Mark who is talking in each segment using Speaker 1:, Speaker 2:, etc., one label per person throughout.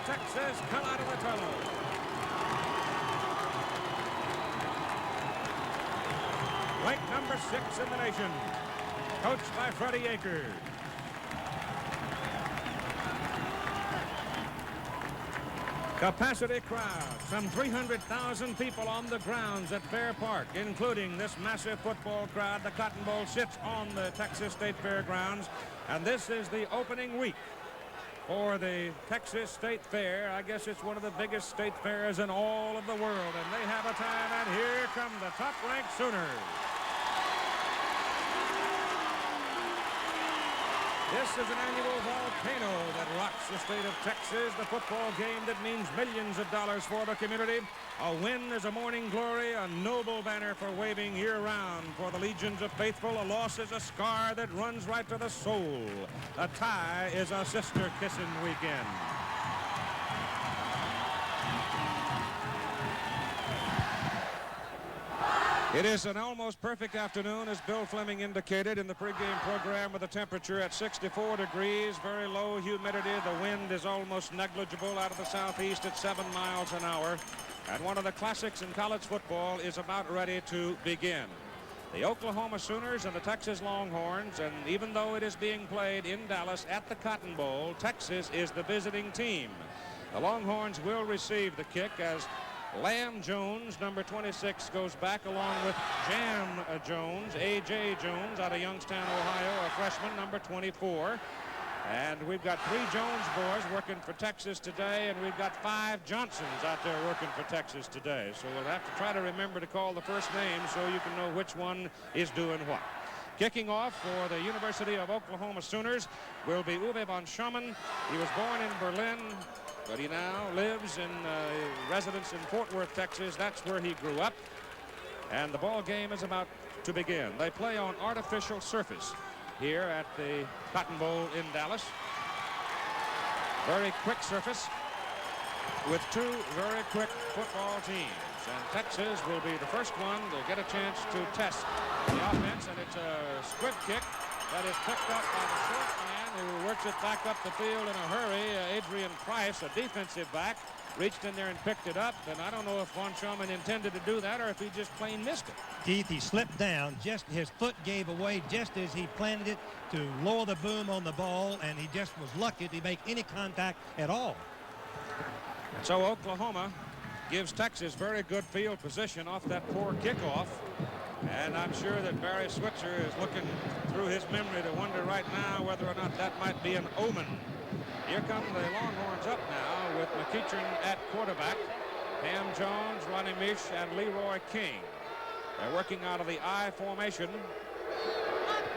Speaker 1: Texas come out of the tunnel. Ranked number 6 in the nation, coached by Freddie Akers. Capacity crowd, some 300,000 people on the grounds at Fair Park, including this massive football crowd. The Cotton Bowl sits on the Texas State Fairgrounds, and this is the opening week for the Texas State Fair. I guess it's one of the biggest state fairs in all of the world, and they have a time, and here come the top-ranked Sooners. This is an annual volcano that rocks the state of Texas, the football game that means millions of dollars for the community. A win is a morning glory, a noble banner for waving year-round for the legions of faithful. A loss is a scar that runs right to the soul. A tie is a sister-kissing weekend. It is an almost perfect afternoon, as Bill Fleming indicated in the pregame program, with a temperature at 64 degrees, very low humidity. The wind is almost negligible out of the southeast at 7 miles an hour. And one of the classics in college football is about ready to begin. The Oklahoma Sooners and the Texas Longhorns, and even though it is being played in Dallas at the Cotton Bowl, Texas is the visiting team. The Longhorns will receive the kick as Lamb Jones, number 26, goes back along with Jam Jones, A.J. Jones out of Youngstown, Ohio, a freshman, number 24. And we've got 3 Jones boys working for Texas today, and we've got 5 Johnsons out there working for Texas today. So we'll have to try to remember to call the first name so you can know which one is doing what. Kicking off for the University of Oklahoma Sooners will be Uwe von Schumann. He was born in Berlin, but he now lives in residence in Fort Worth, Texas. That's where he grew up. And the ball game is about to begin. They play on artificial surface here at the Cotton Bowl in Dallas. Very quick surface with 2 very quick football teams. And Texas will be the first one to get a chance to test the offense. And it's a squib kick that is picked up by the short man who works it back up the field in a hurry. Adrian Price, a defensive back, reached in there and picked it up. And I don't know if Von Schumann intended to do that or if he just plain missed it.
Speaker 2: Keith, he slipped down. Just his foot gave away just as he planted it to lower the boom on the ball, and he just was lucky to make any contact at all.
Speaker 1: So Oklahoma gives Texas very good field position off that poor kickoff. And I'm sure that Barry Switzer is looking through his memory to wonder right now whether or not that might be an omen. Here come the Longhorns up now with McEachern at quarterback, Ham Jones, Ronnie Misch, and Leroy King. They're working out of the I formation.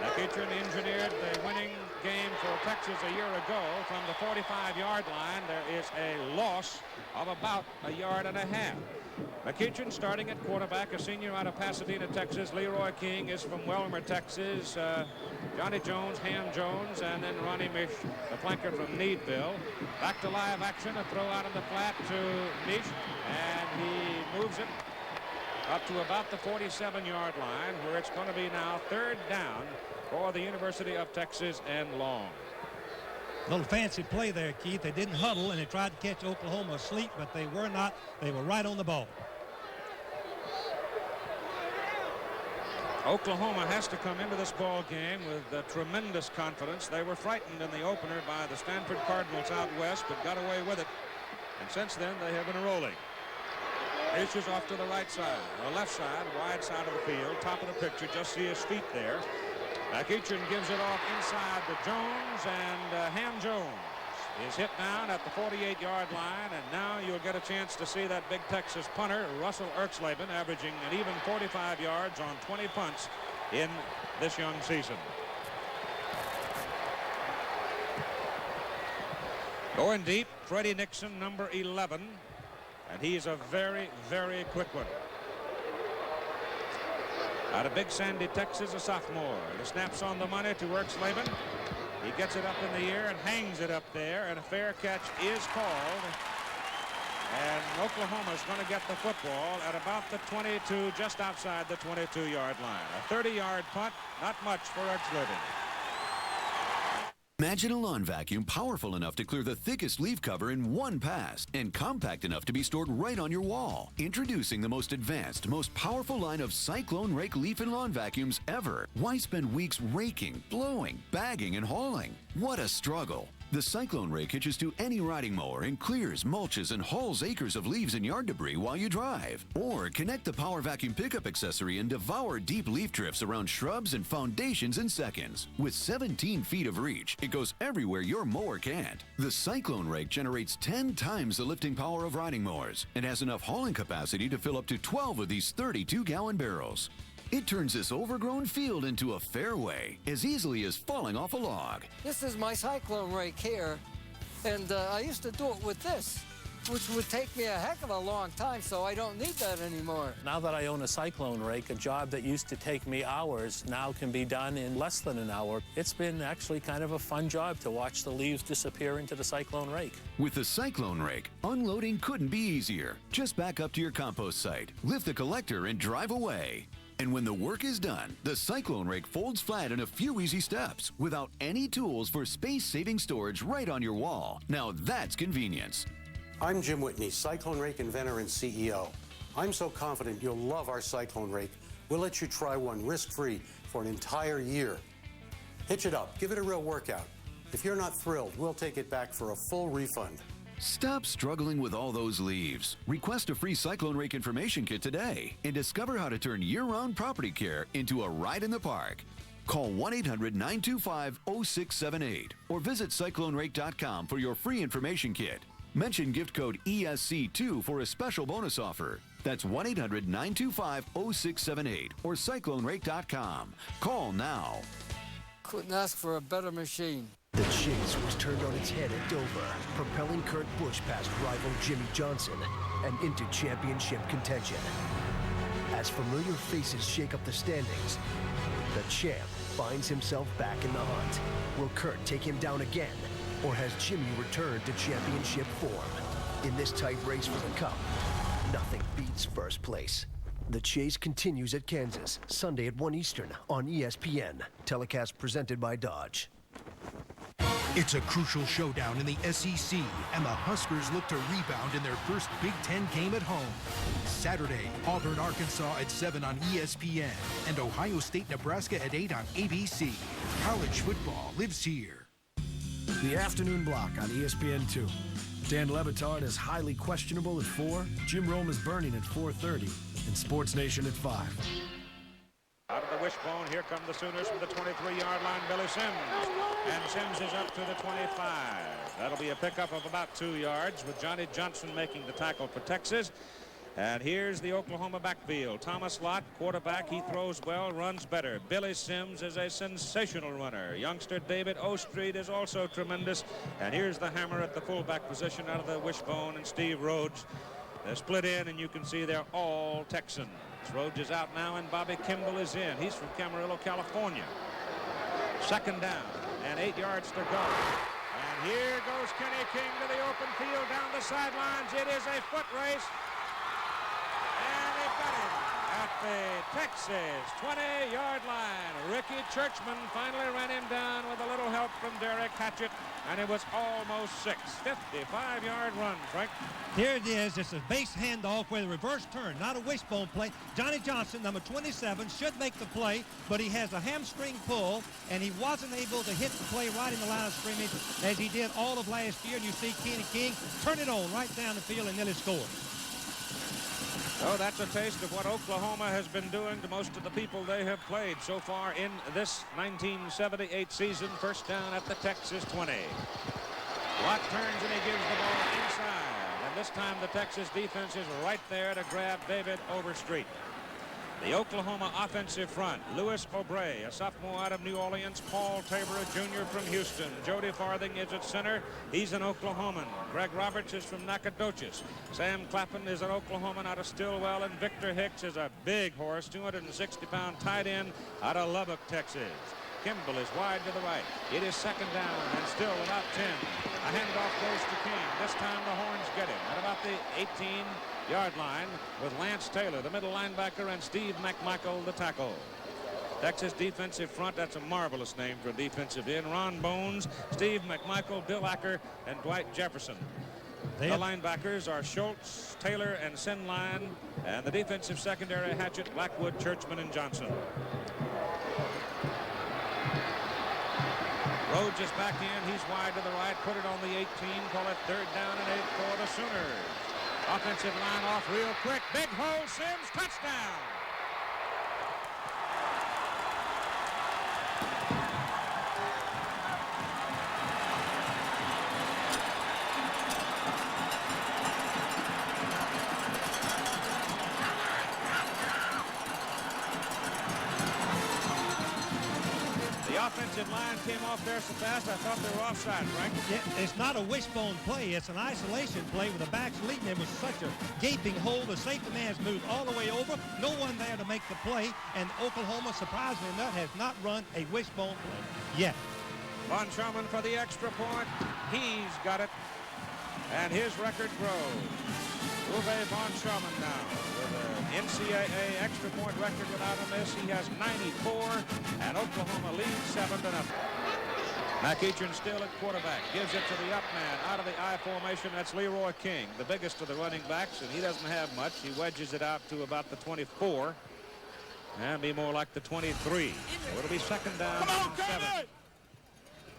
Speaker 1: McEachern engineered the winning game for Texas a year ago from the 45-yard line. There is a loss of about 1.5 yards. McEachern starting at quarterback, a senior out of Pasadena, Texas. Leroy King is from Welmer, Texas. Johnny Jones, Ham Jones, and then Ronnie Misch, the flanker from Needville. Back to live action, a throw out in the flat to Misch, and he moves it up to about the 47-yard line, where it's going to be now 3rd down for the University of Texas and long.
Speaker 2: Little fancy play there, Keith. They didn't huddle, and they tried to catch Oklahoma asleep, but they were not. They were right on the ball.
Speaker 1: Oklahoma has to come into this ball game with tremendous confidence. They were frightened in the opener by the Stanford Cardinals out west, but got away with it. And since then, they have been rolling. Misch is off to the right side, the left side, wide side of the field, top of the picture. Just see his feet there. McEachern gives it off inside to Jones, and Ham Jones is hit down at the 48-yard line, and now you'll get a chance to see that big Texas punter, Russell Erxleben, averaging an even 45 yards on 20 punts in this young season. Going deep, Freddie Nixon, number 11, and he's a very, very quick one. Out of Big Sandy, Texas, a sophomore. The snap's on the money to Erxleben. He gets it up in the air and hangs it up there, and a fair catch is called. And Oklahoma's going to get the football at about the 22, just outside the 22-yard line. A 30-yard punt, not much for Erxleben.
Speaker 3: Imagine a lawn vacuum powerful enough to clear the thickest leaf cover in one pass and compact enough to be stored right on your wall. Introducing the most advanced, most powerful line of Cyclone Rake leaf and lawn vacuums ever. Why spend weeks raking, blowing, bagging, and hauling? What a struggle. The Cyclone Rake hitches to any riding mower and clears, mulches, and hauls acres of leaves and yard debris while you drive. Or connect the power vacuum pickup accessory and devour deep leaf drifts around shrubs and foundations in seconds. With 17 feet of reach, it goes everywhere your mower can't. The Cyclone Rake generates 10 times the lifting power of riding mowers and has enough hauling capacity to fill up to 12 of these 32-gallon barrels. It turns this overgrown field into a fairway as easily as falling off a log.
Speaker 4: This is my Cyclone Rake here, and I used to do it with this, which would take me a heck of a long time, so I don't need that anymore.
Speaker 5: Now that I own a Cyclone Rake, a job that used to take me hours now can be done in less than an hour. It's been actually kind of a fun job to watch the leaves disappear into the Cyclone Rake.
Speaker 3: With the Cyclone Rake, unloading couldn't be easier. Just back up to your compost site, lift the collector, and drive away. And when the work is done, the Cyclone Rake folds flat in a few easy steps without any tools for space-saving storage right on your wall. Now that's convenience.
Speaker 6: I'm Jim Whitney, Cyclone Rake inventor and CEO. I'm so confident you'll love our Cyclone Rake, we'll let you try one risk-free for an entire year. Hitch it up, give it a real workout. If you're not thrilled, we'll take it back for a full refund.
Speaker 3: Stop struggling with all those leaves. Request a free Cyclone Rake information kit today and discover how to turn year-round property care into a ride in the park. Call 1-800-925-0678 or visit CycloneRake.com for your free information kit. Mention gift code ESC2 for a special bonus offer. That's 1-800-925-0678 or CycloneRake.com. Call now.
Speaker 4: Couldn't ask for a better machine.
Speaker 7: The chase was turned on its head at Dover, propelling Kurt Busch past rival Jimmy Johnson and into championship contention. As familiar faces shake up the standings, the champ finds himself back in the hunt. Will Kurt take him down again, or has Jimmy returned to championship form? In this tight race for the Cup, nothing beats first place. The chase continues at Kansas, Sunday at 1 Eastern on ESPN. Telecast presented by Dodge.
Speaker 8: It's a crucial showdown in the SEC, and the Huskers look to rebound in their first Big Ten game at home. Saturday, Auburn, Arkansas at 7 on ESPN, and Ohio State, Nebraska at 8 on ABC. College football lives here.
Speaker 9: The afternoon block on ESPN2. Dan Levitard is highly questionable at 4. Jim Rome is burning at 4:30. And Sports Nation at 5.
Speaker 1: Out of the wishbone, here come the Sooners from the 23-yard line, Billy Sims. And Sims is up to the 25. That'll be a pickup of about 2 yards with Johnny Johnson making the tackle for Texas. And here's the Oklahoma backfield. Thomas Lott, quarterback. He throws well, runs better. Billy Sims is a sensational runner. Youngster David Ostreet is also tremendous. And here's the hammer at the fullback position out of the wishbone, and Steve Rhodes. They're split in, and you can see they're all Texans. Rhodes is out now, and Bobby Kimball is in. He's from Camarillo, California. Second down, and 8 yards to go. And here goes Kenny King to the open field down the sidelines. It is a foot race. And they've got him at the Texas 20-yard line. Ricky Churchman finally ran him down with a little help from Derek Hatchett, and it was almost 6. 55-yard run, Frank.
Speaker 2: Here it is. It's a base handoff with a reverse turn, not a wishbone play. Johnny Johnson, number 27, should make the play, but he has a hamstring pull, and he wasn't able to hit the play right in the line of scrimmage as he did all of last year. And you see Kenny King turn it on right down the field and nearly score.
Speaker 1: Oh, that's a taste of what Oklahoma has been doing to most of the people they have played so far in this 1978 season. First down at the Texas 20. Watt turns and he gives the ball inside. And this time the Texas defense is right there to grab David Overstreet. The Oklahoma offensive front, Louis O'Bray, a sophomore out of New Orleans, Paul Tabor, a junior from Houston. Jody Farthing is at center. He's an Oklahoman. Greg Roberts is from Nacogdoches. Sam Clappin is an Oklahoman out of Stillwell, and Victor Hicks is a big horse, 260-pound tight end out of Lubbock, Texas. Kimball is wide to the right. It is second down and still about 10. A handoff goes to King. This time the Horns get him at about the 18-yard line with Lance Taylor, the middle linebacker, and Steve McMichael, the tackle. Texas defensive front, that's a marvelous name for a defensive end. Ron Bones, Steve McMichael, Bill Acker, and Dwight Jefferson. The linebackers are Schultz, Taylor, and Sinline, and the defensive secondary, Hatchett, Blackwood, Churchman, and Johnson. Rhodes is back in. He's wide to the right. Put it on the 18. Call it 3rd down and 8 for the Sooners. Offensive line off real quick. Big hole. Sims. Touchdown. Offensive line came off there so fast I thought they were offside, Frank.
Speaker 2: Yeah, it's not a wishbone play. It's an isolation play with the backs leading. There was such a gaping hole. The safety man's moved all the way over. No one there to make the play. And Oklahoma, surprisingly enough, has not run a wishbone play yet.
Speaker 1: Von Sherman for the extra point. He's got it. And his record grows. Uwe Von Sherman now with an NCAA extra point record without a miss. He has 94, and Oklahoma leads 7-0. McEachern still at quarterback. Gives it to the up man out of the I formation. That's Leroy King, the biggest of the running backs, and he doesn't have much. He wedges it out to about the 24 and be more like the 23. So it'll be 2nd down and 7.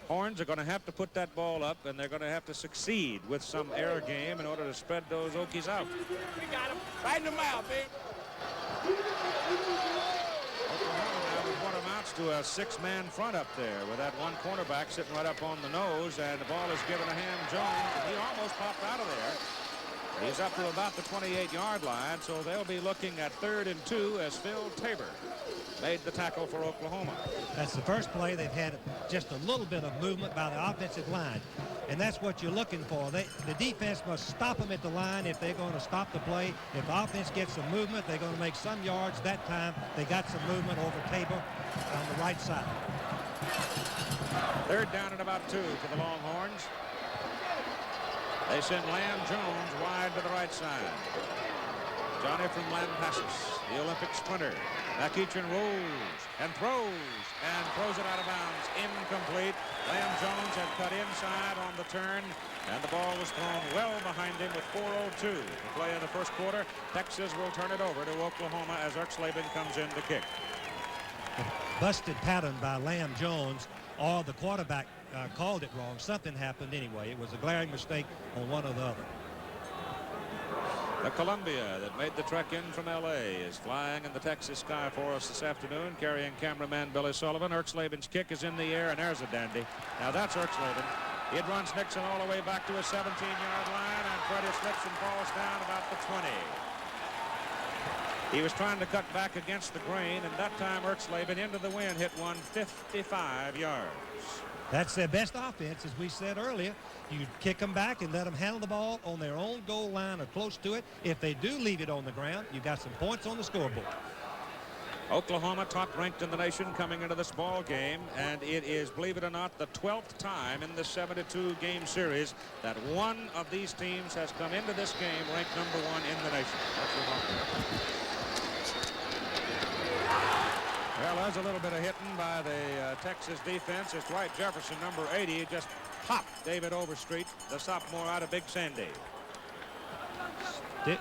Speaker 1: Horns are going to have to put that ball up, and they're going to have to succeed with some air game in order to spread those Okies out.
Speaker 10: We got him. Right in the mouth, baby.
Speaker 1: Oklahoma now with what amounts to a 6-man front up there with that one cornerback sitting right up on the nose, and the ball is given to Ham Jones, and he almost popped out of there. He's up to about the 28-yard line, so they'll be looking at 3rd and 2 as Phil Tabor made the tackle for Oklahoma.
Speaker 2: That's the first play they've had just a little bit of movement by the offensive line, and that's what you're looking for. The defense must stop them at the line if they're going to stop the play. If the offense gets some movement, they're going to make some yards. That time they got some movement over Tabor on the right side.
Speaker 1: 3rd down and about 2 for the Longhorns. They send Lamb Jones wide to the right side. Johnny from Lampasas, the Olympic sprinter. McEachern rolls and throws it out of bounds. Incomplete. Lamb Jones had cut inside on the turn, and the ball was thrown well behind him with 4:02 to play in the first quarter. Texas will turn it over to Oklahoma as Erxleben comes in to kick.
Speaker 2: Busted pattern by Lamb Jones, or the quarterback called it wrong. Something happened anyway. It was a glaring mistake on one or the other.
Speaker 1: The Columbia that made the trek in from L.A. is flying in the Texas sky for us this afternoon, carrying cameraman Billy Sullivan. Erxleben's kick is in the air, and there's a dandy. Now that's Erxleben. It runs Nixon all the way back to a 17-yard line, and Freddie slips and falls down about the 20. He was trying to cut back against the grain, and that time Erxleben into the wind hit one 55 yards.
Speaker 2: That's their best offense, as we said earlier. You kick them back and let them handle the ball on their own goal line or close to it. If they do leave it on the ground, you got some points on the scoreboard.
Speaker 1: Oklahoma, top ranked in the nation coming into this ball game, and it is, believe it or not, the 12th time in this 72 game series that one of these teams has come into this game ranked #1 in the nation. That's remarkable. Well, there's a little bit of hitting by the Texas defense as Dwight Jefferson, number 80, just popped David Overstreet, the sophomore out of Big Sandy.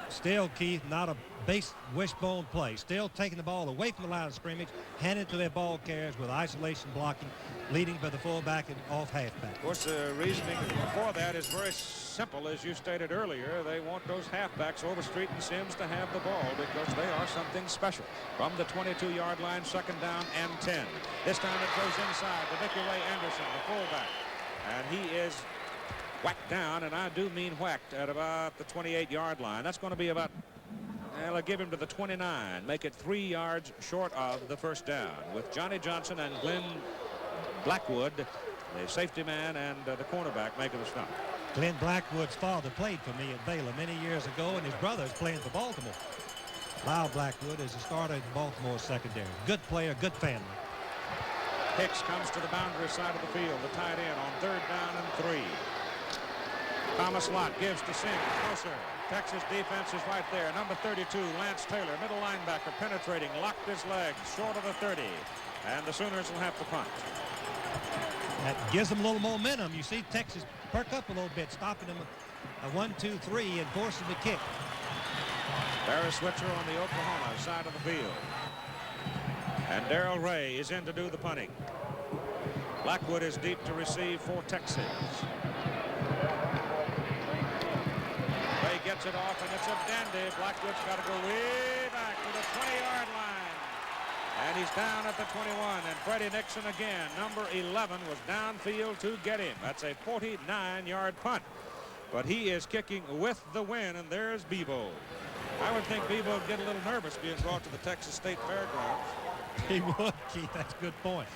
Speaker 2: Still, Keith, not a base wishbone play. Still taking the ball away from the line of scrimmage, handed to their ball carriers with isolation blocking, leading by the fullback and off halfback.
Speaker 1: Of course, the reasoning for that is very simple, as you stated earlier. They want those halfbacks, Overstreet and Sims, to have the ball because they are something special. From the 22-yard line, 2nd down and 10. This time it goes inside to Vicky Ray Anderson, the fullback, and he is whacked down, and I do mean whacked, at about the 28-yard line. That's going to be about, well, I'll give him to the 29, make it 3 yards short of the first down, with Johnny Johnson and Glenn Blackwood, the safety man, and the cornerback making the stop.
Speaker 2: Glenn Blackwood's father played for me at Baylor many years ago, and his brother is playing for Baltimore. Lyle Blackwood is a starter in Baltimore secondary. Good player, good family.
Speaker 1: Hicks comes to the boundary side of the field, the tight end on 3rd down and 3. Thomas Lott gives to Sims, closer. Texas defense is right there. Number 32, Lance Taylor, middle linebacker, penetrating, locked his legs, short of the 30. And the Sooners will have to punt.
Speaker 2: That gives them a little momentum. You see Texas perk up a little bit, stopping them a 1-2-3 and forcing the kick.
Speaker 1: Barry Switzer on the Oklahoma side of the field. And Darrell Ray is in to do the punting. Blackwood is deep to receive for Texas. Ray gets it off, and it's a dandy. Blackwood's got to go way back to the 20-yard line. And he's down at the 21. And Freddie Nixon again, number 11, was downfield to get him. That's a 49-yard punt. But he is kicking with the win, and there's Bebo. I would think Bebo would get a little nervous being brought to the Texas State Fairgrounds.
Speaker 2: He would, Keith. That's a good point.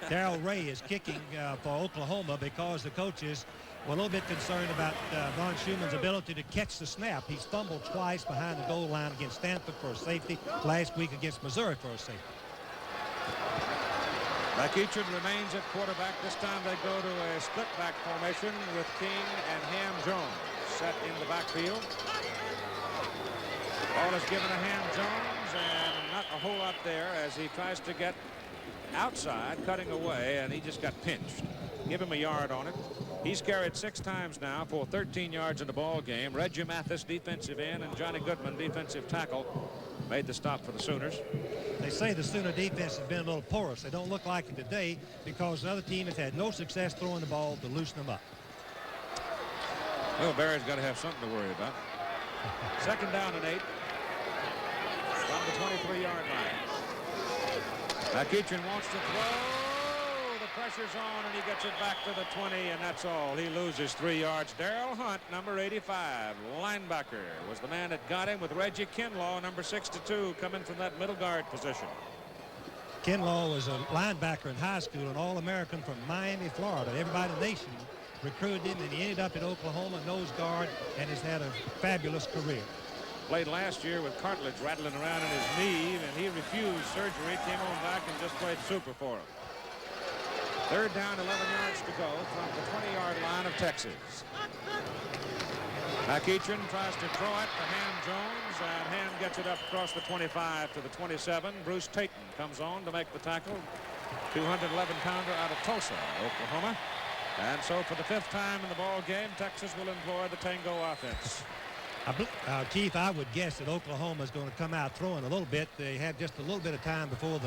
Speaker 2: Darrell Ray is kicking for Oklahoma because the coaches were a little bit concerned about Von Schumann's ability to catch the snap. He's fumbled twice behind the goal line against Stanford for a safety, last week against Missouri for a safety.
Speaker 1: McEachern remains at quarterback. This time they go to a split back formation with King and Ham Jones set in the backfield. Ball is given to Ham Jones, and not a whole lot there as he tries to get outside, cutting away, and he just got pinched. Give him a yard on it. He's carried 6 times now for 13 yards in the ball game. Reggie Mathis, defensive end, and Johnny Goodman, defensive tackle, made the stop for the Sooners.
Speaker 2: They say the Sooner defense has been a little porous. They don't look like it today because the other team has had no success throwing the ball to loosen them up.
Speaker 1: Well, Barry's got to have something to worry about. Second down and 8 from the 23-yard line. McEachern wants to throw. The pressure's on, and he gets it back to the 20, and that's all. He loses 3 yards. Darrell Hunt, number 85, linebacker, was the man that got him, with Reggie Kinlaw, number 62, coming from that middle guard position.
Speaker 2: Kinlaw was a linebacker in high school, an All-American from Miami, Florida. Everybody in the nation recruited him, and he ended up at Oklahoma, nose guard, and has had a fabulous career.
Speaker 1: Played last year with cartilage rattling around in his knee, and he refused surgery, came on back and just played super for him. Third down, 11 yards to go from the 20-yard line of Texas. McEachern tries to throw it to Ham Jones, and Ham gets it up across the 25 to the 27. Bruce Tayton comes on to make the tackle. 211-pounder out of Tulsa, Oklahoma. And so for the 5th time in the ball game, Texas will employ the tango offense.
Speaker 2: Keith, I would guess that Oklahoma is going to come out throwing a little bit. They had just a little bit of time before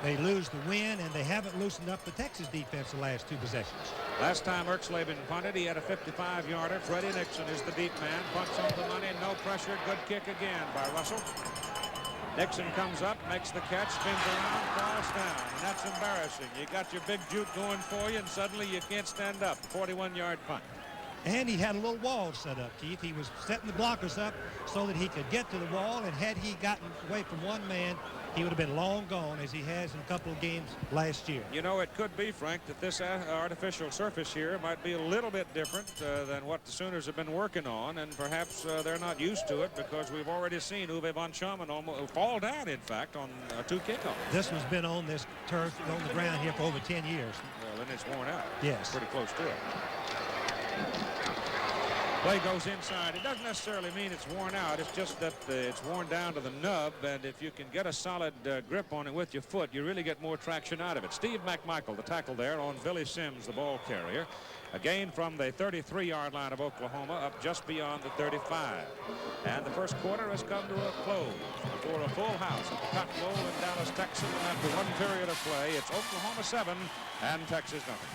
Speaker 2: they lose the win, and they haven't loosened up the Texas defense the last 2 possessions.
Speaker 1: Last time Erxleben punted, he had a 55-yarder. Freddie Nixon is the deep man. Punts on the money, no pressure. Good kick again by Russell. Nixon comes up, makes the catch, spins around, falls down, and that's embarrassing. You got your big juke going for you, and suddenly you can't stand up. 41-yard punt.
Speaker 2: And he had a little wall set up, Keith. He was setting the blockers up so that he could get to the wall, and had he gotten away from one man, he would have been long gone, as he has in a couple of games last year.
Speaker 1: You know, it could be, Frank, that this artificial surface here might be a little bit different than what the Sooners have been working on, and perhaps they're not used to it, because we've already seen Uwe von Schumann almost fall down, in fact, on 2 kickoffs.
Speaker 2: This one's been on this turf, on the ground here for over 10 years.
Speaker 1: Well, then it's worn out.
Speaker 2: Yes.
Speaker 1: Pretty close to it. Play goes inside. It doesn't necessarily mean it's worn out. It's just that it's worn down to the nub, and if you can get a solid grip on it with your foot, you really get more traction out of it. Steve McMichael, the tackle there on Billy Sims, the ball carrier. A gain from the 33-yard line of Oklahoma up just beyond the 35. And the first quarter has come to a close before a full house at the Cotton Bowl in Dallas, Texas. And after 1 period of play, it's Oklahoma 7 and Texas nothing.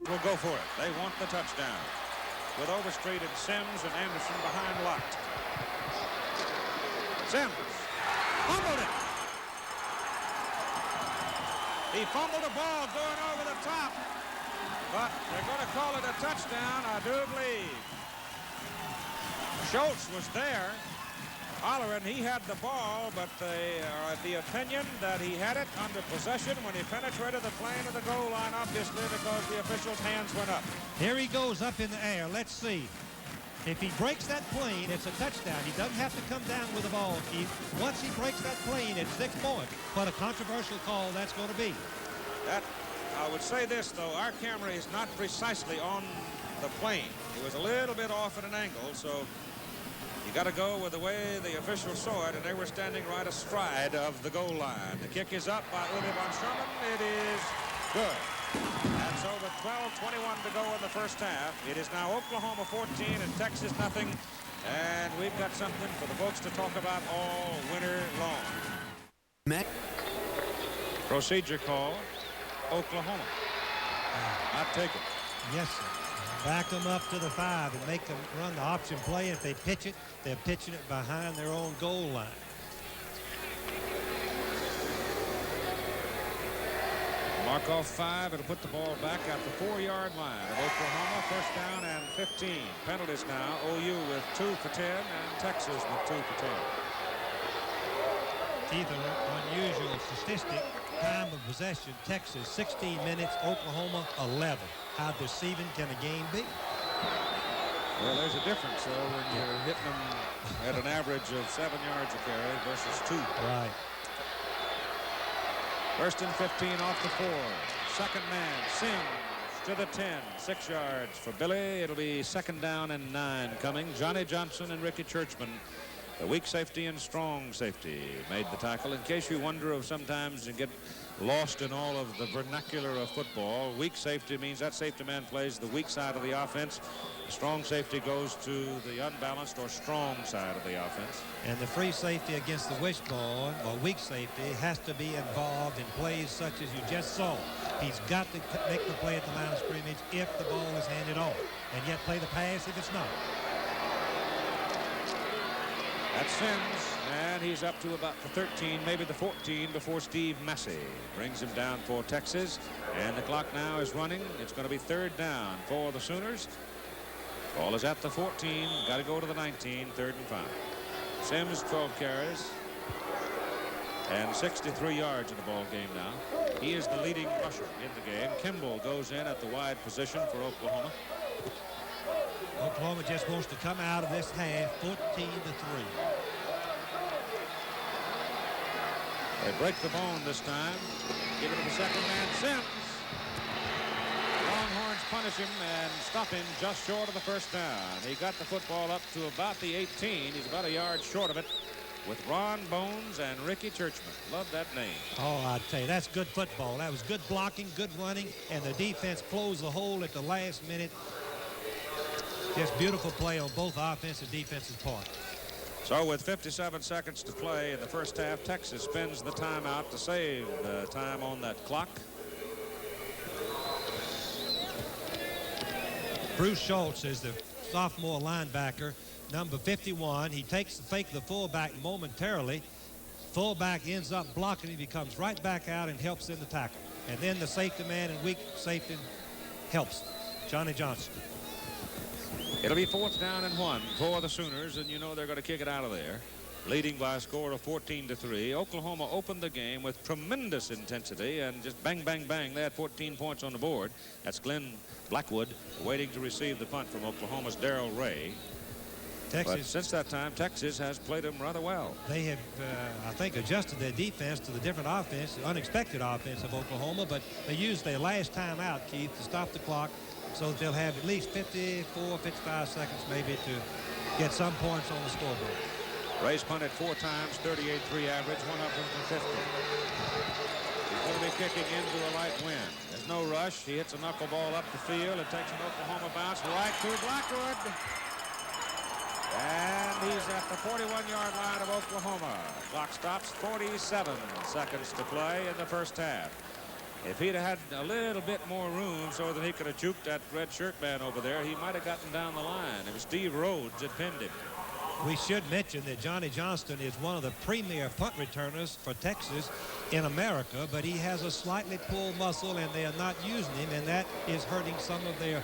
Speaker 1: We'll go for it. They want the touchdown, with Overstreet and Sims and Anderson behind locked. Sims fumbled it. He fumbled the ball going over the top, but they're going to call it a touchdown, I do believe. Schultz was there hollering he had the ball, but they are of the opinion that he had it under possession when he penetrated the plane of the goal line, obviously because the official's hands went up.
Speaker 2: Here he goes up in the air. Let's see. If he breaks that plane, it's a touchdown. He doesn't have to come down with the ball, Keith. Once he breaks that plane, it's 6 points. What a controversial call that's going to be.
Speaker 1: That, I would say this, though, our camera is not precisely on the plane. It was a little bit off at an angle, so You got to go with the way the officials saw it, and they were standing right astride of the goal line. The kick is up by Uli von Sherman. It is good. And so with 12:21 to go in the first half, it is now Oklahoma 14 and Texas nothing. And we've got something for the folks to talk about all winter long. Procedure call, Oklahoma. Not taken.
Speaker 2: Yes, sir. Back them up to the 5 and make them run the option play. If they pitch it, they're pitching it behind their own goal line.
Speaker 1: Mark off 5. It'll put the ball back at the 4-yard line of Oklahoma. First down and 15. Penalties now. OU with 2 for 10 and Texas with 2 for 10.
Speaker 2: Keith, an unusual statistic. Time of possession, Texas 16 minutes, Oklahoma 11. How deceiving can a game be?
Speaker 1: Well, there's a difference when you're hitting them at an average of 7 yards a carry versus 2.
Speaker 2: Right.
Speaker 1: First and 15 off the 4. Second man, Sims to the 10. 6 yards for Billy. It'll be second down and 9 coming. Johnny Johnson and Ricky Churchman, the weak safety and strong safety, made the tackle. In case you wonder if sometimes you get lost in all of the vernacular of football, weak safety means that safety man plays the weak side of the offense. The strong safety goes to the unbalanced or strong side of the offense.
Speaker 2: And the free safety against the wishbone or weak safety has to be involved in plays such as you just saw. He's got to make the play at the line of scrimmage if the ball is handed off, and yet play the pass if it's not.
Speaker 1: That's Sims, and he's up to about the 13, maybe the 14 before Steve Massey brings him down for Texas. And the clock now is running. It's going to be third down for the Sooners. Ball is at the 14. Got to go to the 19, 3rd and 5. Sims 12 carries and 63 yards in the ball game now. He is the leading rusher in the game. Kimball goes in at the wide position for Oklahoma.
Speaker 2: Oklahoma just wants to come out of this half 14-3.
Speaker 1: They break the bone this time. Give it to the second man, Sims. Longhorns punish him and stop him just short of the first down. He got the football up to about the 18. He's about a yard short of it with Ron Bones and Ricky Churchman. Love that name.
Speaker 2: Oh, I tell you, that's good football. That was good blocking, good running, and the defense closed the hole at the last minute. Just beautiful play on both offense and defensive part.
Speaker 1: So with 57 seconds to play in the first half, Texas spends the timeout to save the time on that clock.
Speaker 2: Bruce Schultz is the sophomore linebacker, number 51. He takes the fake the fullback momentarily. Fullback ends up blocking. He becomes right back out and helps in the tackle. And then the safety man and weak safety helps. Johnny Johnson.
Speaker 1: It'll be 4th down and 1 for the Sooners, and you know they're going to kick it out of there, leading by a score of 14-3. Oklahoma opened the game with tremendous intensity and just bang, bang, bang. They had 14 points on the board. That's Glenn Blackwood waiting to receive the punt from Oklahoma's Darrell Ray.
Speaker 2: Texas,
Speaker 1: but since that time, Texas has played them rather well.
Speaker 2: They have, I think, adjusted their defense to the different offense, the unexpected offense of Oklahoma, but they used their last time out, Keith, to stop the clock, so that they'll have at least 54, 55 seconds maybe to get some points on the scoreboard.
Speaker 1: Ray's punted 4 times, 38-3 average, one of them for 50. He's going to be kicking into a light wind. There's no rush. He hits a knuckleball up the field. It takes an Oklahoma bounce right to Blackwood. And he's at the 41-yard line of Oklahoma. Clock stops, 47 seconds to play in the first half. If he'd had a little bit more room so that he could have juked that red shirt man over there, he might have gotten down the line. It was Steve Rhodes that pinned him.
Speaker 2: We should mention that Johnny Johnston is one of the premier punt returners for Texas in America, but he has a slightly pulled muscle, and they are not using him, and that is hurting some of their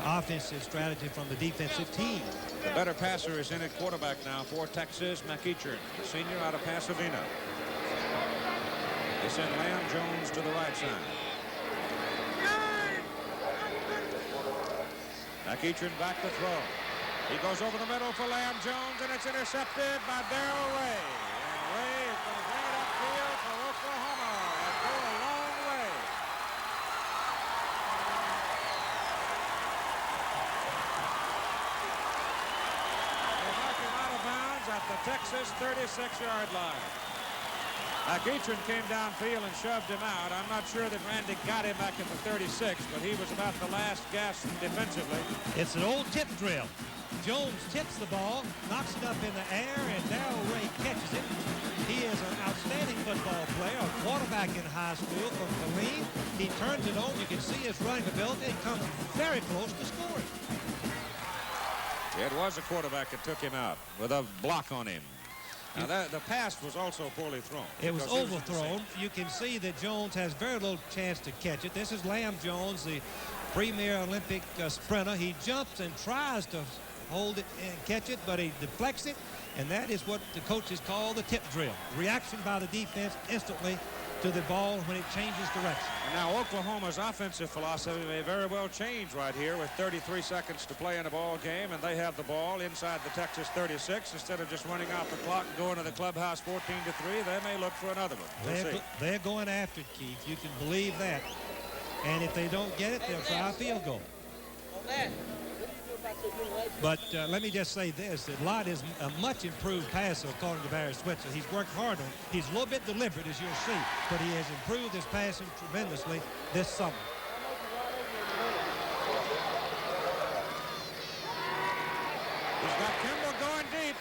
Speaker 2: offensive strategy from the defensive team.
Speaker 1: The better passer is in at quarterback now for Texas, McEachern, the senior out of Pasadena. They send Lamb Jones to the right side. McEachern back to throw. He goes over the middle for Lamb Jones, and it's intercepted by Darrell Ray. And Ray is going to bring it upfield for Oklahoma and go a long way. They knock him out of the Texas 36-yard line. Eachron came downfield and shoved him out. I'm not sure that Randy got him back at the 36, but he was about the last gasp defensively.
Speaker 2: It's an old tip drill. Jones tips the ball, knocks it up in the air, and Darrell Ray catches it. He is an outstanding football player, a quarterback in high school from Killeen. He turns it on. You can see his running ability. It comes very close to scoring.
Speaker 1: It was a quarterback that took him out with a block on him. Now, the pass was also poorly thrown.
Speaker 2: It was overthrown. You can see that Jones has very little chance to catch it. This is Lamb Jones, the premier Olympic sprinter. He jumps and tries to hold it and catch it, but he deflects it, and that is what the coaches call the tip drill. Reaction by the defense instantly to the ball when it changes direction.
Speaker 1: And now Oklahoma's offensive philosophy may very well change right here with 33 seconds to play in a ball game, and they have the ball inside the Texas 36. Instead of just running out the clock and going to the clubhouse 14-3, they may look for another one. We'll see.
Speaker 2: They're going after it, Keith. You can believe that. And if they don't get it, they'll try a field goal. But let me just say this, that Lott is a much improved passer, according to Barry Switzer. He's worked hard on it. He's a little bit deliberate, as you'll see, but he has improved his passing tremendously this summer.
Speaker 1: He's got Kimball going deep.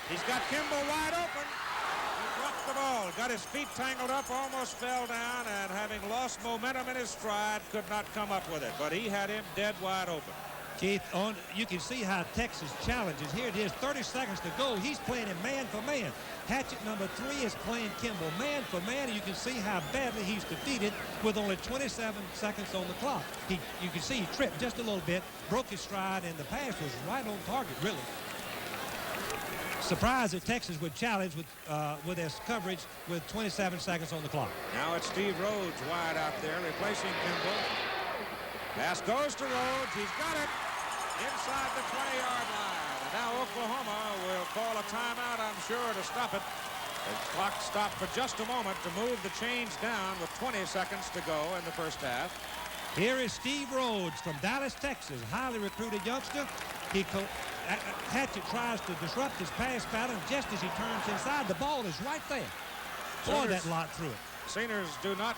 Speaker 1: He's got Kimball wide open. He dropped the ball, got his feet tangled up, almost fell down, and having lost momentum in his stride, could not come up with it. But he had him dead wide open.
Speaker 2: Keith, you can see how Texas challenges. Here it is, 30 seconds to go. He's playing him man for man. Hatchet number 3 is playing Kimball man for man, and you can see how badly he's defeated with only 27 seconds on the clock. You can see he tripped just a little bit, broke his stride, and the pass was right on target, really. Surprised that Texas would challenge with his coverage with 27 seconds on the clock.
Speaker 1: Now it's Steve Rhodes wide out there, replacing Kimball. Pass goes to Rhodes. He's got it inside the 20-yard line. And now Oklahoma will call a timeout, I'm sure, to stop it. The clock stopped for just a moment to move the chains down with 20 seconds to go in the first half.
Speaker 2: Here is Steve Rhodes from Dallas, Texas, highly recruited youngster. Hatchet tries to disrupt his pass pattern just as he turns inside. The ball is right there. Boy, that Lott threw it.
Speaker 1: Sooners do not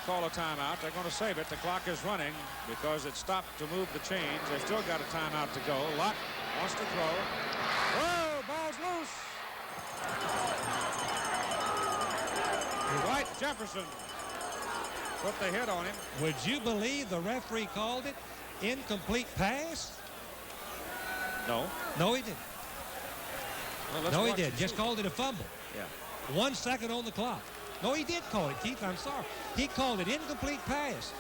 Speaker 1: call a timeout. They're going to save it. The clock is running because it stopped to move the chains. They've still got a timeout to go. Lott wants to throw. Whoa, ball's loose. Dwight Jefferson put the hit on him.
Speaker 2: Would you believe the referee called it incomplete pass?
Speaker 1: No.
Speaker 2: No, he didn't.
Speaker 1: Well,
Speaker 2: no, he didn't. Just called it a fumble.
Speaker 1: Yeah.
Speaker 2: 1 second on the clock. No, he did call it, Keith. I'm sorry. He called it incomplete pass.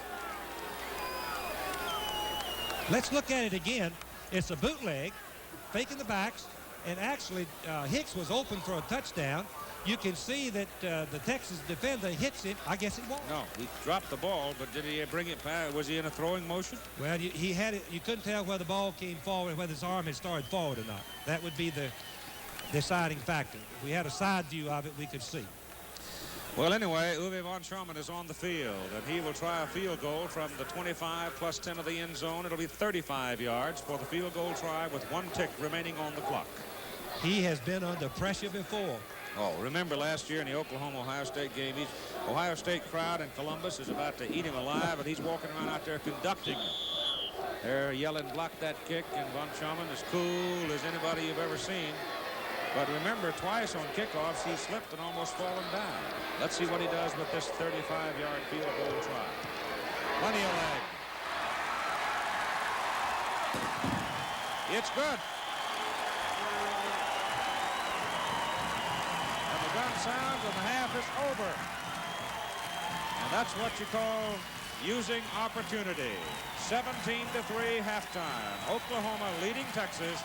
Speaker 2: Let's look at it again. It's a bootleg, faking the backs, and actually Hicks was open for a touchdown. You can see that the Texas defender hits it. I guess it won't.
Speaker 1: No, he dropped the ball, but did he bring it back? Was he in a throwing motion?
Speaker 2: Well, he had it. You couldn't tell whether the ball came forward, whether his arm had started forward or not. That would be the deciding factor. If we had a side view of it, we could see.
Speaker 1: Well, anyway, Uwe von Schaumburg is on the field, and he will try a field goal from the 25 plus 10 of the end zone. It'll be 35 yards for the field goal try with 1 tick remaining on the clock.
Speaker 2: He has been under pressure before.
Speaker 1: Oh, remember last year in the Oklahoma-Ohio State game, Ohio State crowd in Columbus is about to eat him alive, and he's walking around out there conducting. They're yelling, block that kick, and von Schaumburg is cool as anybody you've ever seen. But remember, twice on kickoffs, he slipped and almost fallen down. Let's see what he does with this 35-yard field goal try. Plenty of leg. It's good. And the gun sounds and the half is over. And that's what you call using opportunity. 17-3 halftime. Oklahoma leading Texas.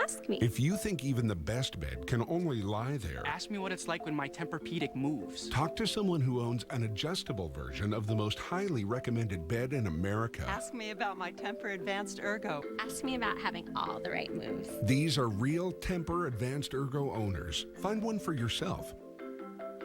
Speaker 11: Ask me.
Speaker 12: If you think even the best bed can only lie there,
Speaker 11: Ask me what it's like when my Tempur-Pedic moves.
Speaker 12: talk to someone who owns an adjustable version of the most highly recommended bed in America.
Speaker 13: Ask me about my Tempur Advanced Ergo.
Speaker 14: Ask me about having all the right moves.
Speaker 12: These are real Tempur Advanced Ergo owners. Find one for yourself.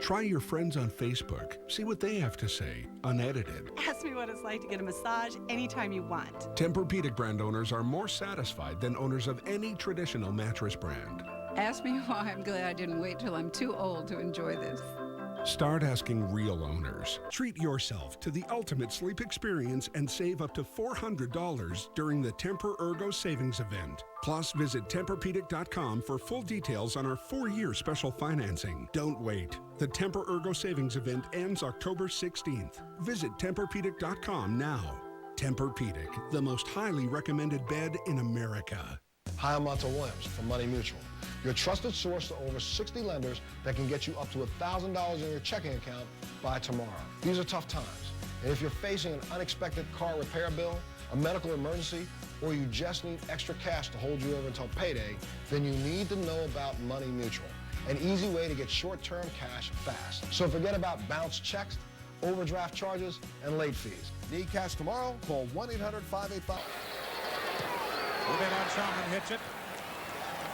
Speaker 12: Try your friends on Facebook. See what they have to say, unedited.
Speaker 13: Ask me what it's like to get a massage anytime you want.
Speaker 12: Tempur-Pedic brand owners are more satisfied than owners of any traditional mattress brand.
Speaker 15: Ask me why I'm glad I didn't wait till I'm too old to enjoy this.
Speaker 12: Start asking real owners. Treat yourself to the ultimate sleep experience and save up to $400 during the Tempur-Ergo Savings Event. Plus, visit Tempur-Pedic.com for full details on our 4-year special financing. Don't wait. The Tempur-Ergo Savings Event ends October 16th. Visit Tempur-Pedic.com now. Tempur-Pedic, the most highly recommended bed in America.
Speaker 16: Hi, I'm Montel Williams from Money Mutual, your trusted source to over 60 lenders that can get you up to $1,000 in your checking account by tomorrow. These are tough times, and if you're facing an unexpected car repair bill, a medical emergency, or you just need extra cash to hold you over until payday, then you need to know about Money Mutual, an easy way to get short-term cash fast. So forget about bounced checks, overdraft charges, and late fees.
Speaker 17: Need cash tomorrow? Call 1-800-585.
Speaker 1: Ruben Sherman hits it.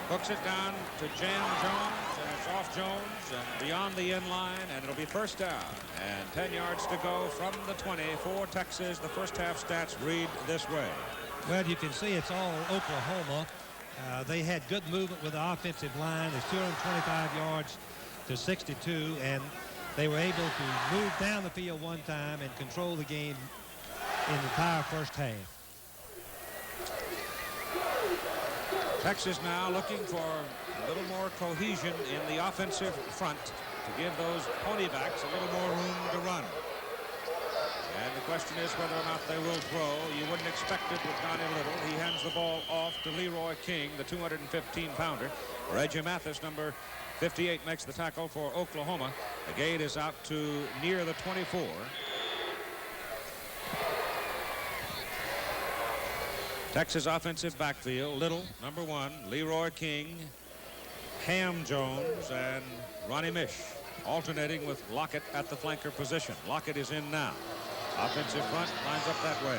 Speaker 1: Hooks it down to Jan Jones, and it's off Jones and beyond the end line, and it'll be first down. And 10 yards to go from the 20 for Texas. The first half stats read this way.
Speaker 2: Well, you can see it's all Oklahoma. They had good movement with the offensive line. There's 225 yards to 62, and they were able to move down the field one time and control the game in the entire first half.
Speaker 1: Texas now looking for a little more cohesion in the offensive front to give those Ponybacks a little more room to run. And the question is whether or not they will throw. You wouldn't expect it with Donnie Little. He hands the ball off to Leroy King, the 215-pounder. Reggie Mathis, number 58, makes the tackle for Oklahoma. The gate is out to near the 24. Texas offensive backfield, Little, number 1, Leroy King, Ham Jones, and Ronnie Mish, alternating with Lockett at the flanker position. Lockett is in now. Offensive front lines up that way.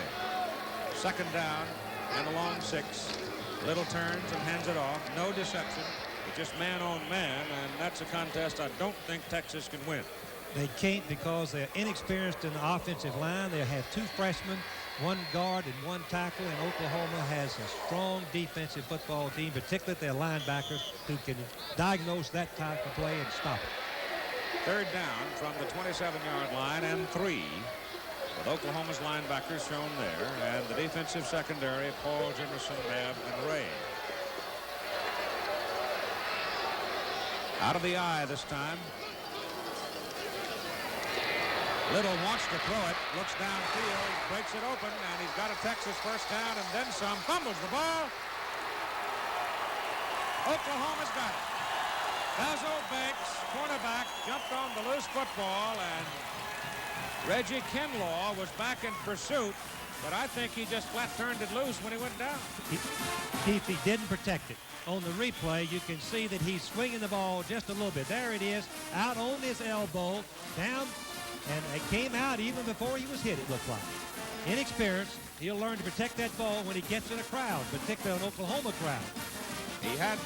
Speaker 1: Second down and a long 6. Little turns and hands it off. No deception. It's just man on man, and that's a contest I don't think Texas can win.
Speaker 2: They can't because they're inexperienced in the offensive line. They have 2 freshmen, 1 guard and 1 tackle, and Oklahoma has a strong defensive football team, particularly their linebackers, who can diagnose that type of play and stop it.
Speaker 1: Third down from the 27-yard line and 3. With Oklahoma's linebackers shown there, and the defensive secondary, Paul, Jimerson, Babb, and Ray. Out of the eye this time. Little wants to throw it, looks downfield, breaks it open, and he's got a Texas first down and then some. Fumbles the ball. Oklahoma's got it. Basil Banks, cornerback, jumped on the loose football, and Reggie Kinlaw was back in pursuit, but I think he just flat turned it loose when he went down.
Speaker 2: Keith, he didn't protect it. On the replay, you can see that he's swinging the ball just a little bit. There it is, out on his elbow, down, and it came out even before he was hit, it looked like. Inexperienced, he'll learn to protect that ball when he gets in a crowd, particularly an Oklahoma crowd.
Speaker 1: He had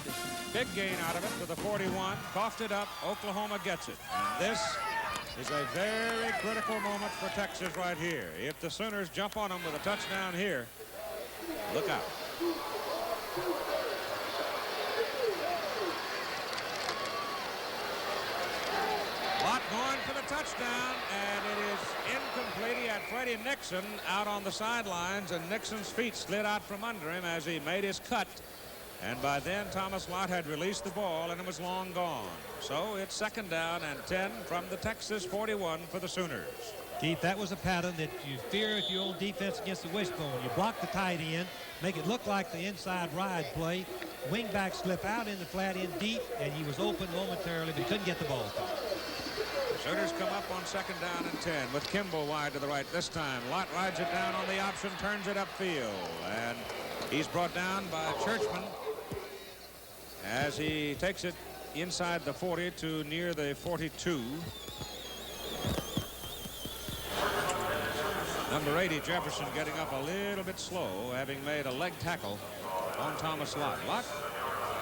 Speaker 1: big gain out of it to the 41, coughed it up, Oklahoma gets it. And this is a very critical moment for Texas right here. If the Sooners jump on them with a touchdown here, look out. Watt going for the touchdown, and it is incomplete. He had Freddie Nixon out on the sidelines, and Nixon's feet slid out from under him as he made his cut. And by then, Thomas Watt had released the ball, and it was long gone. So it's second down and 10 from the Texas 41 for the Sooners.
Speaker 2: Keith, that was a pattern that you fear if you're on defense against the wishbone. You block the tight end, make it look like the inside ride play. Wingback slip out in the flat end deep, and he was open momentarily, but he couldn't get the ball.
Speaker 1: Sooners come up on second down and 10 with Kimball wide to the right this time. Lott rides it down on the option, turns it upfield, and he's brought down by Churchman as he takes it inside the 40 to near the 42. Number 80, Jefferson, getting up a little bit slow, having made a leg tackle on Thomas Lott. Lott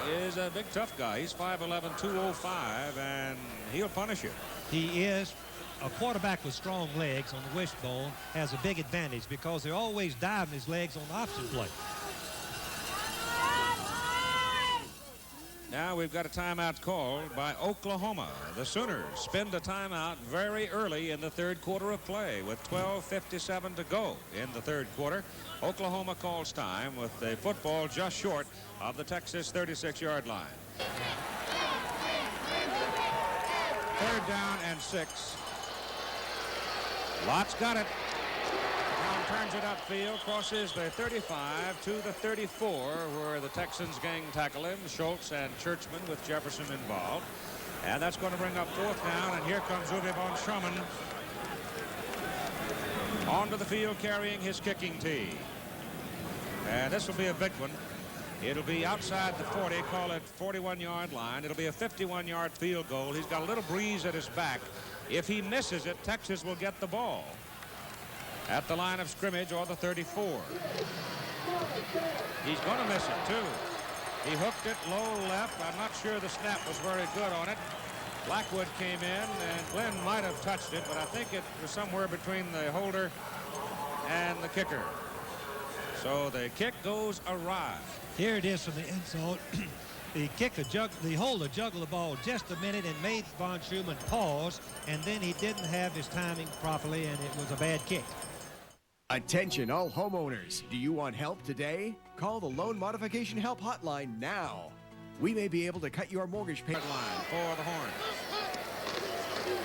Speaker 1: is a big, tough guy. He's 5'11", 205, and he'll punish you.
Speaker 2: He is. A quarterback with strong legs on the wishbone has a big advantage because they're always diving his legs on the option play.
Speaker 1: Now we've got a timeout called by Oklahoma. The Sooners spend a timeout very early in the third quarter of play with 12:57 to go in the third quarter. Oklahoma calls time with a football just short of the Texas 36-yard line. Third down and 6. Lott's got it. Brown turns it upfield, crosses the 35 to the 34, where the Texans gang tackle him. Schultz and Churchman with Jefferson involved. And that's going to bring up fourth down, and here comes Uwe von Schumann onto the field carrying his kicking tee. And this will be a big one. It'll be outside the 40, call it 41-yard line. It'll be a 51-yard field goal. He's got a little breeze at his back. If he misses it, Texas will get the ball at the line of scrimmage or the 34. He's going to miss it, too. He hooked it low left. I'm not sure the snap was very good on it. Blackwood came in, and Glenn might have touched it, but I think it was somewhere between the holder and the kicker. So the kick goes awry.
Speaker 2: Here it is from the end zone. The holder juggled the ball just a minute and made von Schumann pause, and then he didn't have his timing properly, and it was a bad kick.
Speaker 18: Attention all homeowners. Do you want help today? Call the Loan Modification Help Hotline now. We may be able to cut your mortgage payment.
Speaker 1: Line for the Horns.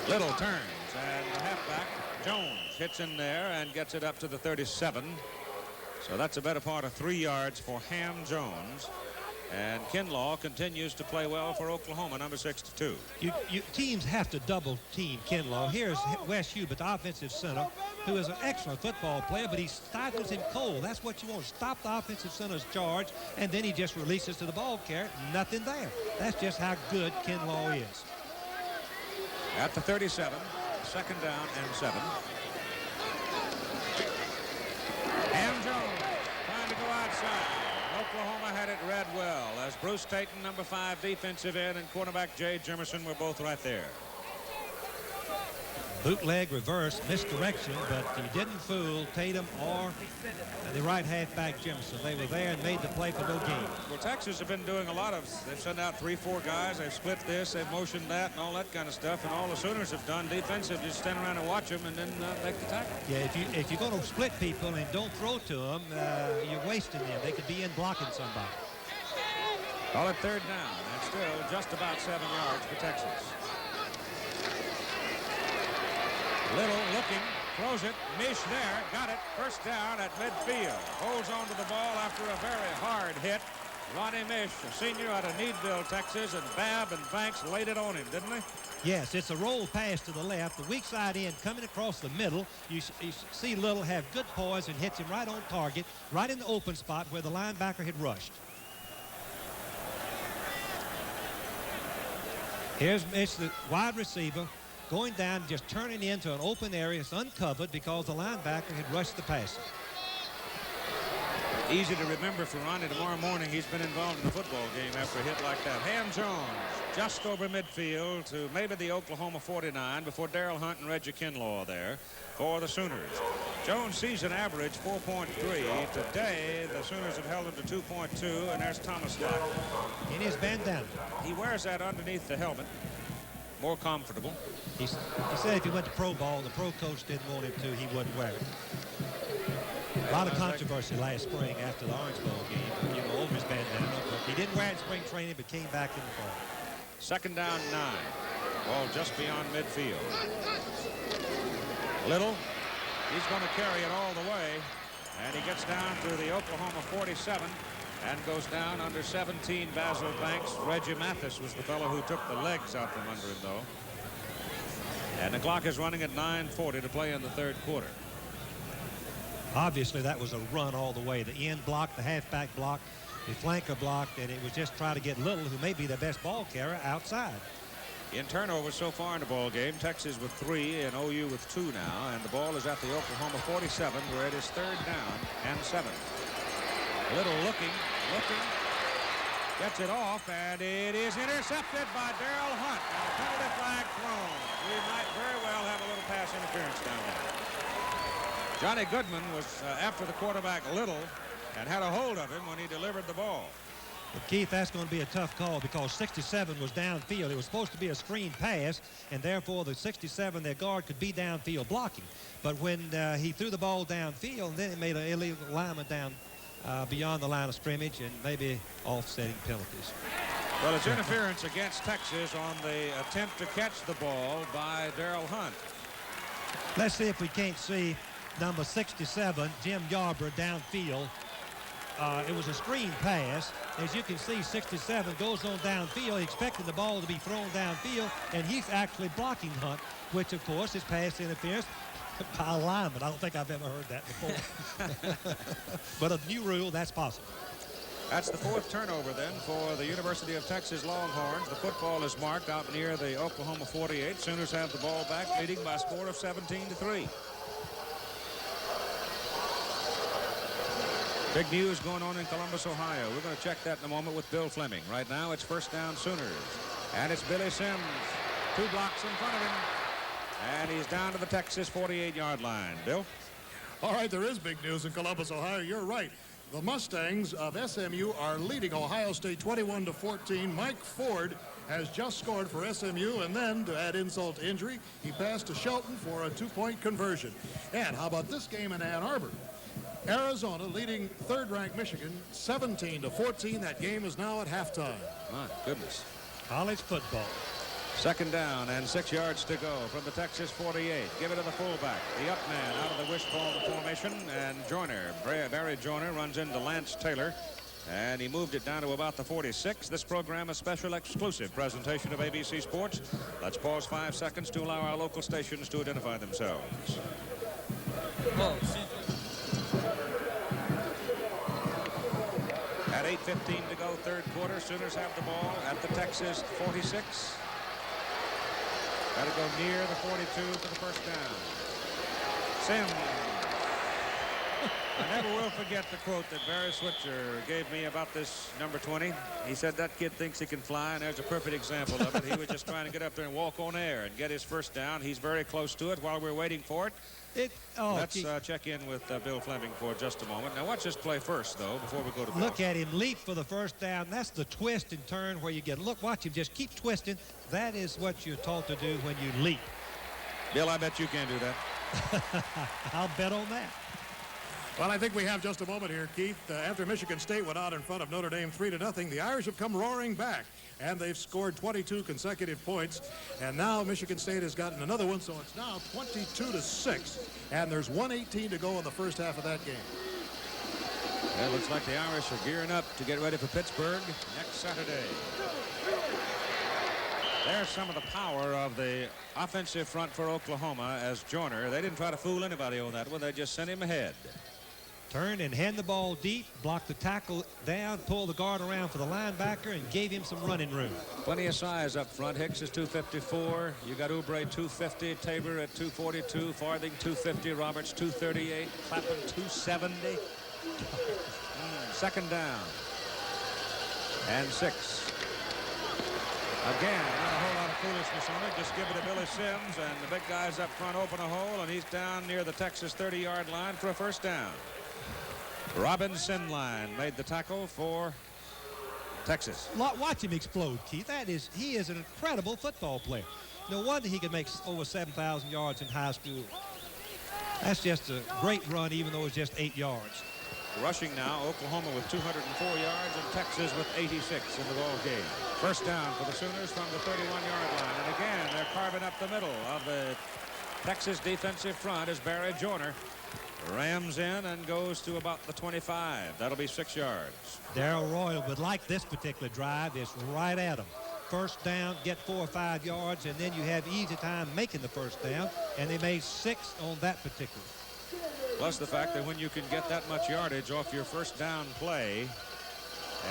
Speaker 1: Little turns, and the halfback, Jones, hits in there and gets it up to the 37. So that's a better part of 3 yards for Ham Jones. And Kinlaw continues to play well for Oklahoma, number 62.
Speaker 2: Teams have to double team Kinlaw. Here's Wes Hubert, the offensive center, who is an excellent football player, but he stifles him cold. That's what you want. Stop the offensive center's charge, and then he just releases to the ball carrier. Nothing there. That's just how good Kinlaw is.
Speaker 1: At the 37, second down and 7. Ham Jones trying to go outside. Oklahoma had it read well as Bruce Tatum, number 5 defensive end, and quarterback Jay Jimerson were both right there.
Speaker 2: Bootleg reverse, misdirection, but he didn't fool Tatum or the right halfback Jimerson. They were there and made the play for no gain.
Speaker 1: Well, Texas have been doing a lot of, they've sent out 3-4 guys, they've split this, they've motioned that, and all that kind of stuff, and all the Sooners have done defensive, just stand around and watch them and then make the tackle.
Speaker 2: Yeah, if you're going to split people and don't throw to them, you're wasting them. They could be in blocking somebody.
Speaker 1: Call it third down, and still just about 7 yards for Texas. Little looking, throws it, Mish there, got it, first down at midfield. Holds on to the ball after a very hard hit. Ronnie Mish, a senior out of Needville, Texas, and Babb and Banks laid it on him, didn't they?
Speaker 2: Yes, it's a roll pass to the left, the weak side end coming across the middle. You see Little have good poise and hits him right on target, right in the open spot where the linebacker had rushed. Here's Mish, the wide receiver, going down, just turning into an open area. It's uncovered because the linebacker had rushed the pass.
Speaker 1: Easy to remember for Ronnie tomorrow morning. He's been involved in the football game after a hit like that. Ham Jones just over midfield to maybe the Oklahoma 49 before Darrell Hunt and Reggie Kinlaw there for the Sooners. Jones season average 4.3. Today the Sooners have held him to 2.2, and there's Thomas Lott.
Speaker 2: In his bandana.
Speaker 1: He wears that underneath the helmet. More comfortable.
Speaker 2: He said if he went to pro ball, the pro coach didn't want him to, he wouldn't wear it. A lot of controversy last spring after the Orange Bowl game, you know, over his bandana. He didn't wear it in spring training, but came back in the fall.
Speaker 1: Second down 9. Ball just beyond midfield. Little, he's going to carry it all the way, and he gets down to the Oklahoma 47 and goes down under 17 Basil Banks. Reggie Mathis was the fellow who took the legs out from under him, though. And the clock is running at 9:40 to play in the third quarter.
Speaker 2: Obviously, that was a run all the way. The end blocked, the halfback blocked, the flanker blocked, and it was just trying to get Little, who may be the best ball carrier, outside.
Speaker 1: In turnovers so far in the ball game, Texas with 3 and OU with 2 now, and the ball is at the Oklahoma 47, where it is third down and 7. Little looking, gets it off, and it is intercepted by Darrell Hunt. And a penalty flag thrown. We might very well have a little pass interference down there. Johnny Goodman was after the quarterback Little and had a hold of him when he delivered the ball.
Speaker 2: But Keith, that's going to be a tough call because 67 was downfield. It was supposed to be a screen pass, and therefore the 67, their guard, could be downfield blocking. But when he threw the ball downfield, then it made an illegal alignment down beyond the line of scrimmage and maybe offsetting penalties.
Speaker 1: Well, it's interference against Texas on the attempt to catch the ball by Darrell Hunt.
Speaker 2: Let's see if we can't see number 67, Jim Yarbrough, downfield. It was a screen pass. As you can see, 67 goes on downfield, expecting the ball to be thrown downfield, and he's actually blocking Hunt, which, of course, is pass interference by alignment. I don't think I've ever heard that before. But a new rule, that's possible.
Speaker 1: That's the 4th turnover, then, for the University of Texas Longhorns. The football is marked out near the Oklahoma 48. Sooners have the ball back, leading by a score of 17-3. Big news going on in Columbus, Ohio. We're going to check that in a moment with Bill Fleming. Right now, it's first down Sooners. And it's Billy Sims, 2 blocks in front of him. And he's down to the Texas 48-yard line. Bill?
Speaker 19: All right, there is big news in Columbus, Ohio. You're right. The Mustangs of SMU are leading Ohio State 21-14. Mike Ford has just scored for SMU, and then, to add insult to injury, he passed to Shelton for a 2-point conversion. And how about this game in Ann Arbor? Arizona leading 3rd-ranked Michigan 17-14. That game is now at halftime.
Speaker 1: My goodness.
Speaker 2: College football.
Speaker 1: 2nd down and 6 yards to go from the Texas 48. Give it to the fullback. The up man out of the wishbone formation, and Barry Joyner runs into Lance Taylor, and he moved it down to about the 46. This program, a special exclusive presentation of ABC Sports. Let's pause 5 seconds to allow our local stations to identify themselves. At 8:15 to go, 3rd quarter, Sooners have the ball at the Texas 46. Got to go near the 42 for the first down. Sims. I never will forget the quote that Barry Switzer gave me about this number 20. He said that kid thinks he can fly, and there's a perfect example of it. He was just trying to get up there and walk on air and get his first down. He's very close to it. While we're waiting for it, let's check in with Bill Fleming for just a moment. Now watch this play first, though, before we go to Bill.
Speaker 2: Look at him leap for the first down. That's the twist and turn where you get, look, watch him just keep twisting. That is what you're taught to do when you leap.
Speaker 1: Bill, I bet you can do that.
Speaker 2: I'll bet on that.
Speaker 19: Well, I think we have just a moment here, Keith. After Michigan State went out in front of Notre Dame 3-0, the Irish have come roaring back, and they've scored 22 consecutive points. And now Michigan State has gotten another one, so it's now 22-6. And there's 1:18 to go in the first half of that game.
Speaker 1: It looks like the Irish are gearing up to get ready for Pittsburgh next Saturday. There's some of the power of the offensive front for Oklahoma as Joyner. They didn't try to fool anybody on that one. They just sent him ahead.
Speaker 2: Turn and hand the ball deep, block the tackle down, pull the guard around for the linebacker, and gave him some running room.
Speaker 1: Plenty of size up front. Hicks is 254. You got Oubre 250, Tabor at 242, Farthing 250, Roberts 238, Clapham 270. 2nd down and 6. Again, not a whole lot of foolishness on it. Just give it to Billy Sims, and the big guys up front open a hole, and he's down near the Texas 30-yard line for a first down. Robin Sinline made the tackle for Texas.
Speaker 2: Watch him explode, Keith. He is an incredible football player. No wonder he could make over 7,000 yards in high school. That's just a great run, even though it's just 8 yards.
Speaker 1: Rushing now, Oklahoma with 204 yards and Texas with 86 in the ball game. First down for the Sooners from the 31-yard line. And again, they're carving up the middle of the Texas defensive front as Barry Joyner rams in and goes to about the 25. That'll be 6 yards.
Speaker 2: Darrell Royal would like this particular drive. It's right at him. First down, get 4 or 5 yards, and then you have easy time making the first down. And they made 6 on that particular.
Speaker 1: Plus the fact that when you can get that much yardage off your first down play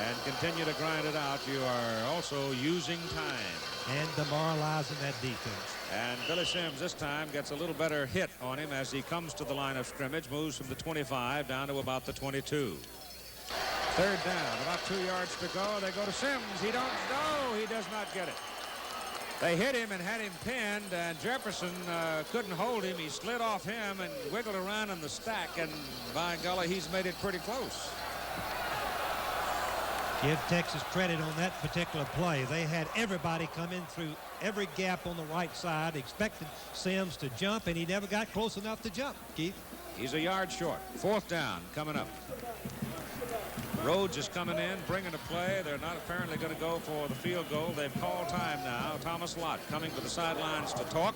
Speaker 1: and continue to grind it out, you are also using time.
Speaker 2: And demoralizing that defense.
Speaker 1: And Billy Sims this time gets a little better hit on him as he comes to the line of scrimmage, moves from the 25 down to about the 22. 3rd down, about 2 yards to go. They go to Sims. He does not get it. They hit him and had him pinned, and Jefferson couldn't hold him. He slid off him and wiggled around in the stack, and by golly, he's made it pretty close.
Speaker 2: Give Texas credit on that particular play. They had everybody come in through every gap on the right side, expecting Sims to jump, and he never got close enough to jump, Keith.
Speaker 1: He's a yard short. 4th down coming up. Rhodes is coming in, bringing a play. They're not apparently going to go for the field goal. They've called time now. Thomas Lott coming to the sidelines to talk.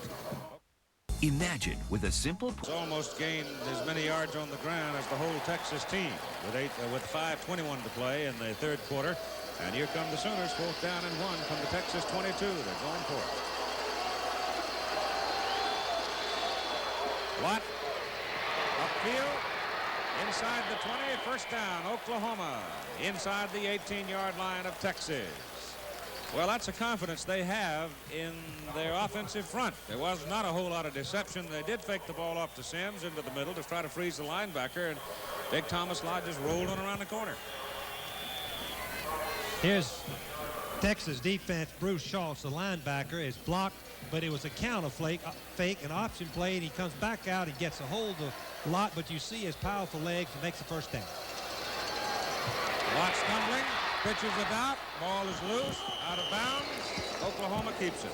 Speaker 3: Imagine with a simple...
Speaker 1: It's almost gained as many yards on the ground as the whole Texas team with 5:21 to play in the 3rd quarter. And here come the Sooners, 4th down and 1 from the Texas 22. They're going for it. Lott upfield. Inside the 20, 1st down, Oklahoma. Inside the 18-yard line of Texas. Well, that's the confidence they have in their offensive front. There was not a whole lot of deception. They did fake the ball off to Sims into the middle to try to freeze the linebacker, and big Thomas Lott just rolled on around the corner.
Speaker 2: Here's Texas defense. Bruce Schultz, the linebacker, is blocked, but it was a counter fake, an option play, and he comes back out and gets a hold of Lott, but you see his powerful legs and makes the 1st down.
Speaker 1: Lott stumbling, pitches it out, ball is loose, out of bounds. Oklahoma keeps it.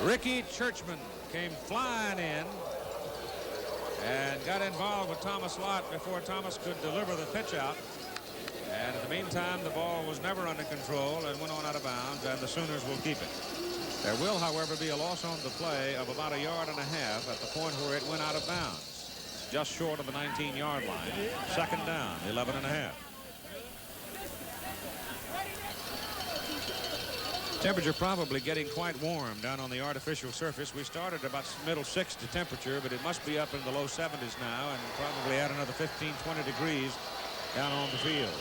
Speaker 1: Ricky Churchman came flying in and got involved with Thomas Lott before Thomas could deliver the pitch out. And in the meantime, the ball was never under control and went on out of bounds, and the Sooners will keep it. There will, however, be a loss on the play of about 1.5 yards at the point where it went out of bounds, just short of the 19-yard line. 2nd down, 11.5. Temperature probably getting quite warm down on the artificial surface. We started about middle 60 temperature, but it must be up in the low 70s now, and probably add another 15, 20 degrees down on the field.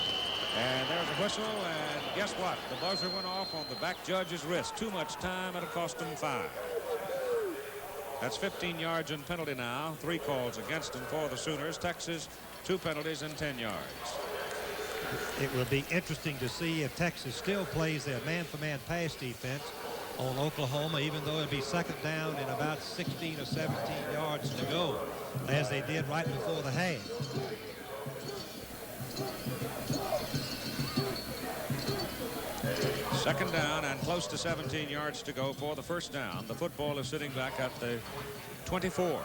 Speaker 1: And there's a whistle, and guess what? The buzzer went off on the back judge's wrist. Too much time, and it cost him 5. That's 15 yards in penalty now. 3 calls against him for the Sooners. Texas, 2 penalties and 10 yards.
Speaker 2: It will be interesting to see if Texas still plays their man-for-man pass defense on Oklahoma, even though it'll be 2nd down and about 16 or 17 yards to go, as they did right before the half.
Speaker 1: Second down and close to 17 yards to go for the 1st down. The football is sitting back at the 24.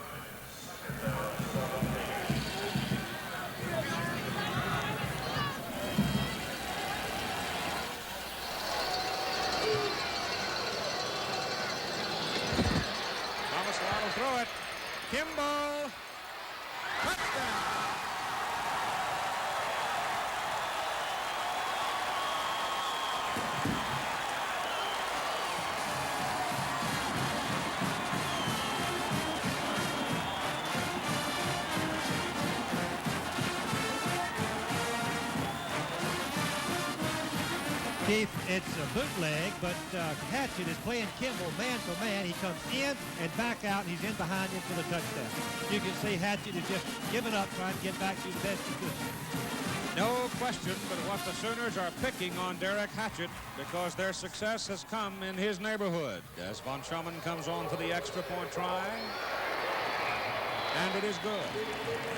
Speaker 1: Thomas Lott will throw it. Kimball. Touchdown.
Speaker 2: Keith, it's a bootleg, but Hatchett is playing Kimball man for man. He comes in and back out, and he's in behind him for the touchdown. You can see Hatchett is just giving up, trying to get back to the best he could.
Speaker 1: No question but what the Sooners are picking on Derek Hatchett, because their success has come in his neighborhood. As Von Schumann comes on for the extra point try. And it is good.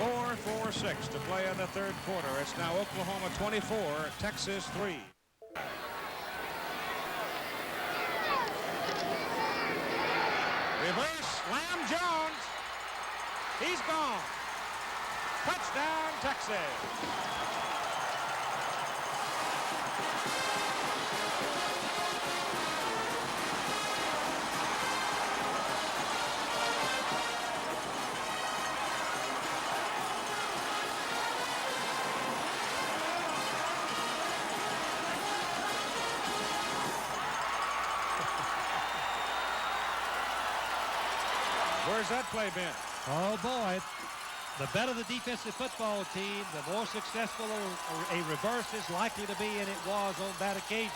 Speaker 1: 4-4-6 to play in the 3rd quarter. It's now Oklahoma 24, Texas 3. Reverse, Lamb Jones. He's gone. Touchdown, Texas. Where's that play been?
Speaker 2: Oh, boy. The better the defensive football team, the more successful a reverse is likely to be, and it was on that occasion.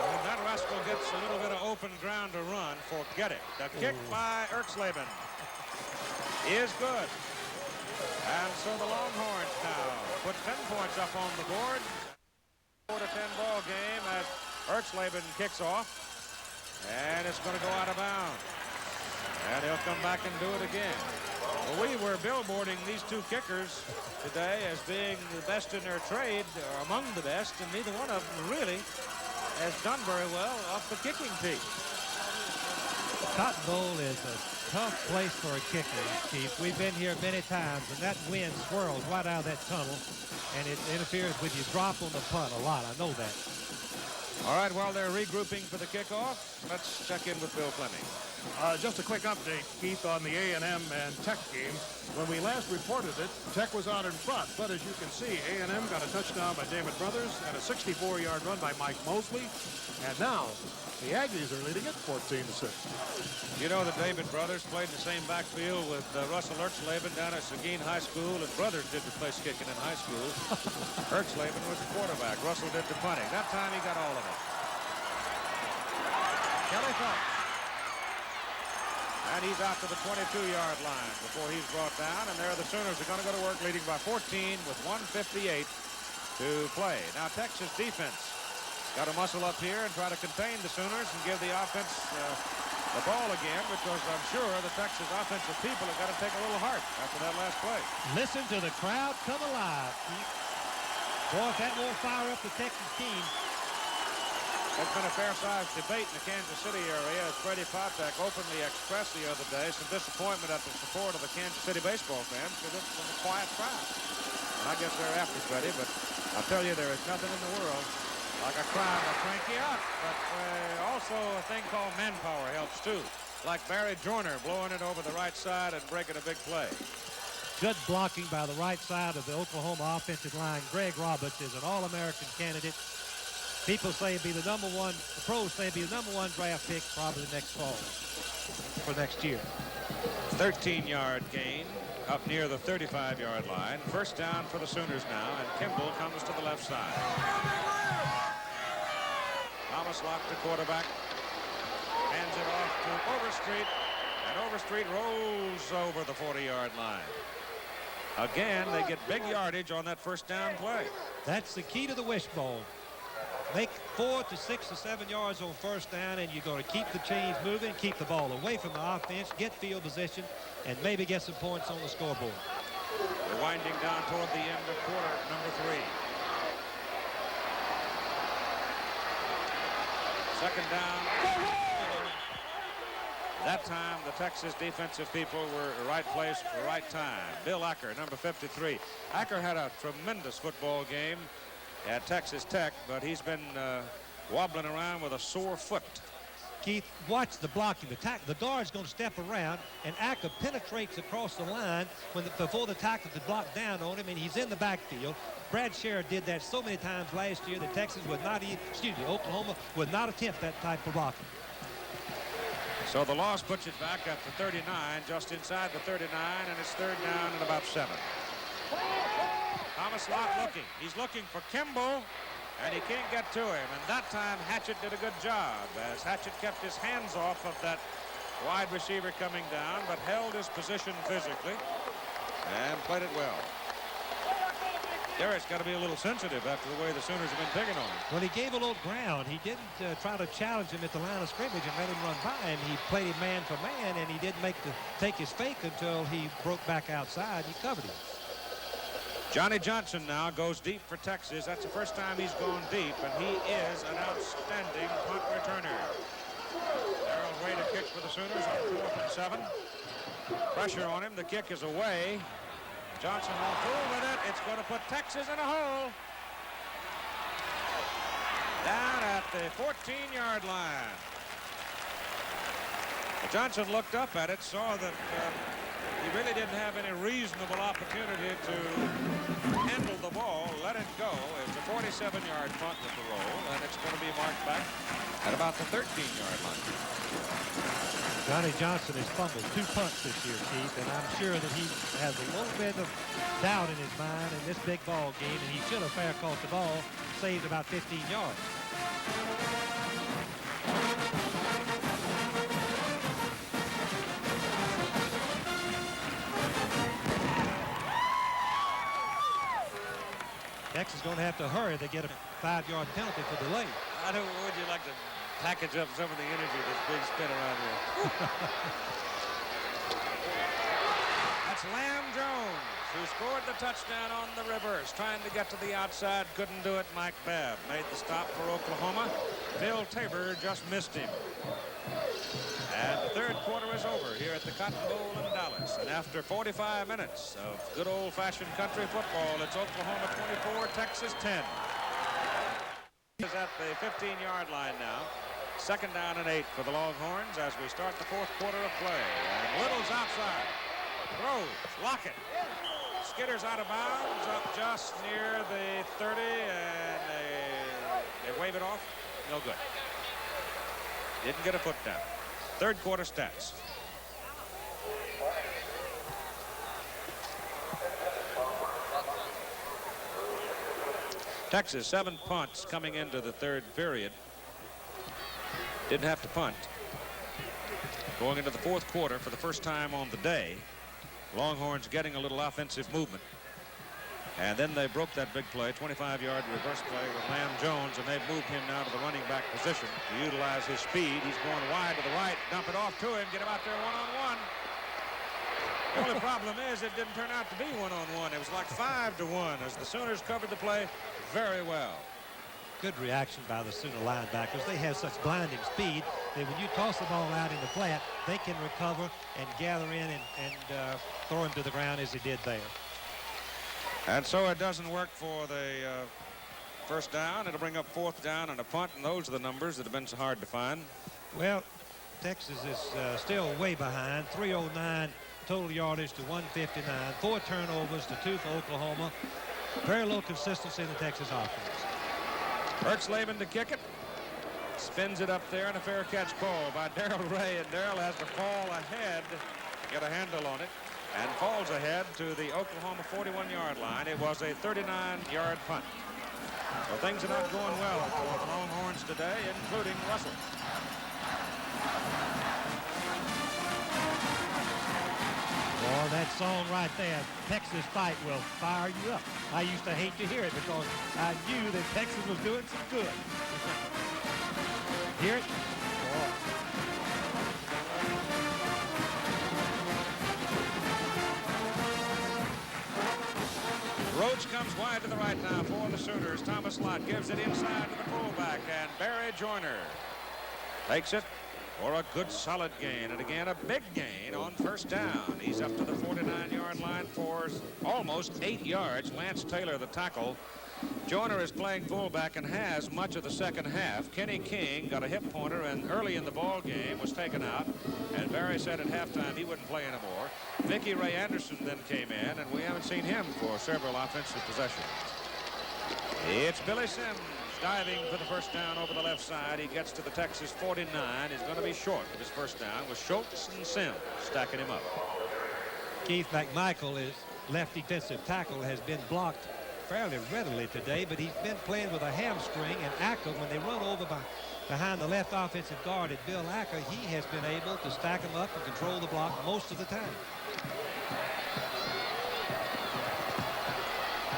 Speaker 1: When that rascal gets a little bit of open ground to run, forget it. The kick by Erxleben is good. And so the Longhorns now put 10 points up on the board. 4-10 ball game as Erxleben kicks off. And it's going to go out of bounds. And he'll come back and do it again. Well, we were billboarding these two kickers today as being the best in their trade, or among the best, and neither one of them really has done very well off the kicking tee.
Speaker 2: Cotton Bowl is a tough place for a kicker, Chief. We've been here many times, and that wind swirls right out of that tunnel, and it interferes with your drop on the punt a lot. I know that.
Speaker 1: All right, while they're regrouping for the kickoff, let's check in with Bill Fleming.
Speaker 19: Just a quick update, Keith, on the A&M and Tech game. When we last reported it, Tech was out in front, but as you can see, A&M got a touchdown by David Brothers and a 64-yard run by Mike Mosley, and now the Aggies are leading it 14-6.
Speaker 1: You know that David Brothers played in the same backfield with Russell Ertzleben down at Seguin High School, and Brothers did the place kicking in high school. Ertzleben was the quarterback. Russell did the punting. That time he got all of it. Kelly Phelps. And he's out to the 22-yard line before he's brought down, and there the Sooners are going to go to work leading by 14 with 1:58 to play. Now Texas defense got to muscle up here and try to contain the Sooners and give the offense the ball again, because I'm sure the Texas offensive people have got to take a little heart after that last play.
Speaker 2: Listen to the crowd come alive. Boy, if that won't fire up the Texas team.
Speaker 1: There's been a fair-sized debate in the Kansas City area as Freddie Patek openly expressed the other day some disappointment at the support of the Kansas City baseball fans because it's a quiet crowd. And I guess they're after Freddie, but I'll tell you, there is nothing in the world like a crowd to crank you up. But also a thing called manpower helps too, like Barry Joyner blowing it over the right side and breaking a big play.
Speaker 2: Good blocking by the right side of the Oklahoma offensive line. Greg Roberts is an All-American candidate. People say he'll be the #1, the pros say he'll be the #1 draft pick probably next fall for next year.
Speaker 1: 13-yard gain up near the 35-yard line. First down for the Sooners now, and Kimball comes to the left side. Thomas Locke, the quarterback, hands it off to Overstreet, and Overstreet rolls over the 40-yard line. Again, they get big yardage on that first down play.
Speaker 2: That's the key to the wishbone. Make 4 to 6 to 7 yards on first down, and you're going to keep the chains moving, keep the ball away from the offense, get field position, and maybe get some points on the scoreboard.
Speaker 1: We're winding down toward the end of quarter number 3. Second down. That time, the Texas defensive people were right place, right time. Bill Acker, number 53. Acker had a tremendous football game at Texas Tech, but he's been wobbling around with a sore foot.
Speaker 2: Keith, watch the blocking. The guard's going to step around, and Acker penetrates across the line before the tackle could block down on him, and he's in the backfield. Brad Sherrod did that so many times last year that Oklahoma would not attempt that type of blocking.
Speaker 1: So the loss puts it back at the 39, just inside the 39, and it's third down and about 7. Thomas Locke looking. He's looking for Kimball, and he can't get to him. And that time, Hatchett did a good job, as Hatchett kept his hands off of that wide receiver coming down, but held his position physically and played it well. Garrett's got to be a little sensitive after the way the Sooners have been picking on him.
Speaker 2: Well, he gave a little ground. He didn't try to challenge him at the line of scrimmage and let him run by him. He played him man for man, and he didn't take his fake until he broke back outside. He covered him.
Speaker 1: Johnny Johnson now goes deep for Texas. That's the first time he's gone deep, and he is an outstanding punt returner. Darrell Gray to kick for the Sooners on 4th and 7. Pressure on him. The kick is away. Johnson won't fool with it. It's going to put Texas in a hole. Down at the 14-yard line. Johnson looked up at it, saw that he really didn't have any reasonable opportunity to handle the ball, let it go. It's a 47-yard punt with the roll, and it's going to be marked back at about the 13-yard line.
Speaker 2: Johnny Johnson has fumbled 2 punts this year, Keith, and I'm sure that he has a little bit of doubt in his mind in this big ball game, and he should have fair caught the ball, saved about 15 yards. Texas is going to have to hurry. They get a 5-yard penalty for delay.
Speaker 1: I don't know, would you like to package up some of the energy that's being spent around here? That's It's Lamb Jones who scored the touchdown on the reverse, trying to get to the outside, couldn't do it. Mike Babb made the stop for Oklahoma. Bill Tabor just missed him. And the third quarter is over here at the Cotton Bowl in Dallas. And after 45 minutes of good old-fashioned country football, it's Oklahoma 24, Texas 10. Is at the 15-yard line now. Second down and 8 for the Longhorns as we start the fourth quarter of play. And Little's outside. Throws. Lockett. Skitters out of bounds up just near the 30, and they wave it off. No good. Didn't get a foot down. Third quarter stats. Texas 7 punts coming into the third period. Didn't have to punt. Going into the fourth quarter for the first time on the day. Longhorns getting a little offensive movement. And then they broke that big play, 25-yard reverse play with Lamb Jones, and they've moved him now to the running back position to utilize his speed. He's going wide to the right, dump it off to him, get him out there one-on-one. The only problem is it didn't turn out to be one-on-one. It was like 5-1 as the Sooners covered the play very well.
Speaker 2: Good reaction by the Sooner linebackers. They have such blinding speed that when you toss the ball out in the flat, they can recover and gather in and throw him to the ground as he did there.
Speaker 1: And so it doesn't work for the first down. It'll bring up fourth down and a punt, and those are the numbers that have been so hard to find.
Speaker 2: Well, Texas is still way behind. 309 total yardage to 159. 4 turnovers to 2 for Oklahoma. Very low consistency in the Texas offense.
Speaker 1: Burkslavin to kick it. Spins it up there, and a fair catch call by Darrell Ray, and Darrell has to fall ahead, get a handle on it, and falls ahead to the Oklahoma 41-yard line. It was a 39-yard punt. So things are not going well for the Longhorns today, including Russell.
Speaker 2: Well, that song right there, Texas Fight, will fire you up. I used to hate to hear it because I knew that Texas was doing some good. Hear it?
Speaker 1: Roach comes wide to the right now for the Sooners. Thomas Lott gives it inside to the fullback, and Barry Joyner takes it for a good solid gain, and again a big gain on first down. He's up to the 49-yard line for almost 8 yards. Lance Taylor, the tackle. Joyner is playing fullback and has much of the second half. Kenny King got a hip pointer and early in the ball game was taken out, and Barry said at halftime he wouldn't play anymore. Mickey Ray Anderson then came in, and we haven't seen him for several offensive possessions. It's Billy Sims diving for the first down over the left side. He gets to the Texas 49. He's going to be short of his first down with Schultz and Sims stacking him up.
Speaker 2: Keith McMichael, his left defensive tackle, has been blocked fairly readily today, but he's been playing with a hamstring, and Acker, when they run over behind the left offensive guard at Bill Acker, he has been able to stack him up and control the block most of the time.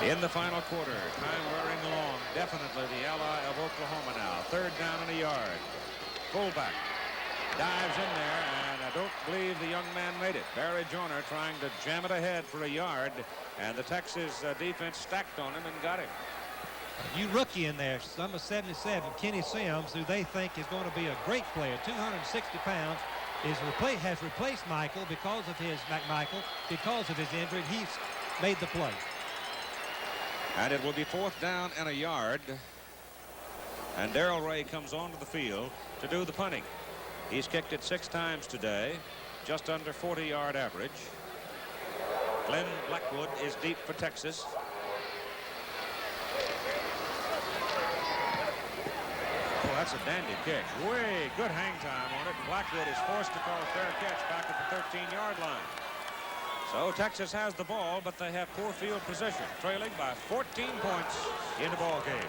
Speaker 1: In the final quarter, time wearing long, definitely the ally of Oklahoma now. Third down and a yard. Fullback dives in there, and I don't believe the young man made it. Barry Joyner trying to jam it ahead for a yard, and the Texas defense stacked on him and got him.
Speaker 2: New rookie in there, number 77, Kenny Sims, who they think is going to be a great player, 260 pounds, has replaced McMichael because of his injury. He's made the play.
Speaker 1: And it will be fourth down and a yard. And Darrell Ray comes onto the field to do the punting. He's kicked it 6 times today, just under 40-yard average. Glenn Blackwood is deep for Texas. Oh, that's a dandy kick. Way good hang time on it. Blackwood is forced to call a fair catch back at the 13-yard line. So Texas has the ball, but they have poor field position, trailing by 14 points in the ball game.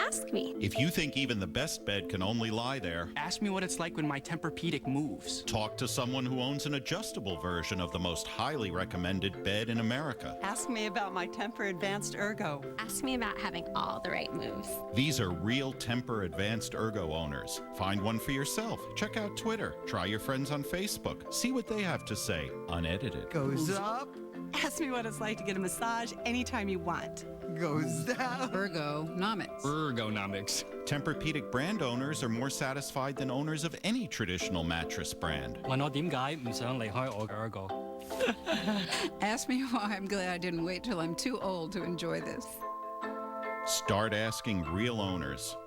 Speaker 14: Ask me.
Speaker 20: If you think even the best bed can only lie there,
Speaker 11: Ask me what it's like when my Tempur-Pedic moves.
Speaker 20: talk to someone who owns an adjustable version of the most highly recommended bed in America.
Speaker 13: Ask me about my Tempur Advanced Ergo.
Speaker 14: Ask me about having all the right moves.
Speaker 20: These are real Tempur Advanced Ergo owners. Find one for yourself. Check out Twitter. Try your friends on Facebook. See what they have to say, unedited.
Speaker 9: Goes up.
Speaker 13: Ask me what it's like to get a massage anytime you want.
Speaker 9: Goes down.
Speaker 15: Ergonomics.
Speaker 21: Ergonomics.
Speaker 20: Tempur-Pedic brand owners are more satisfied than owners of any traditional mattress brand.
Speaker 21: 問我點解唔想離開我嘅 Ergo？
Speaker 15: Ask me why I'm glad I didn't wait till I'm too old to enjoy this.
Speaker 20: Start asking real owners.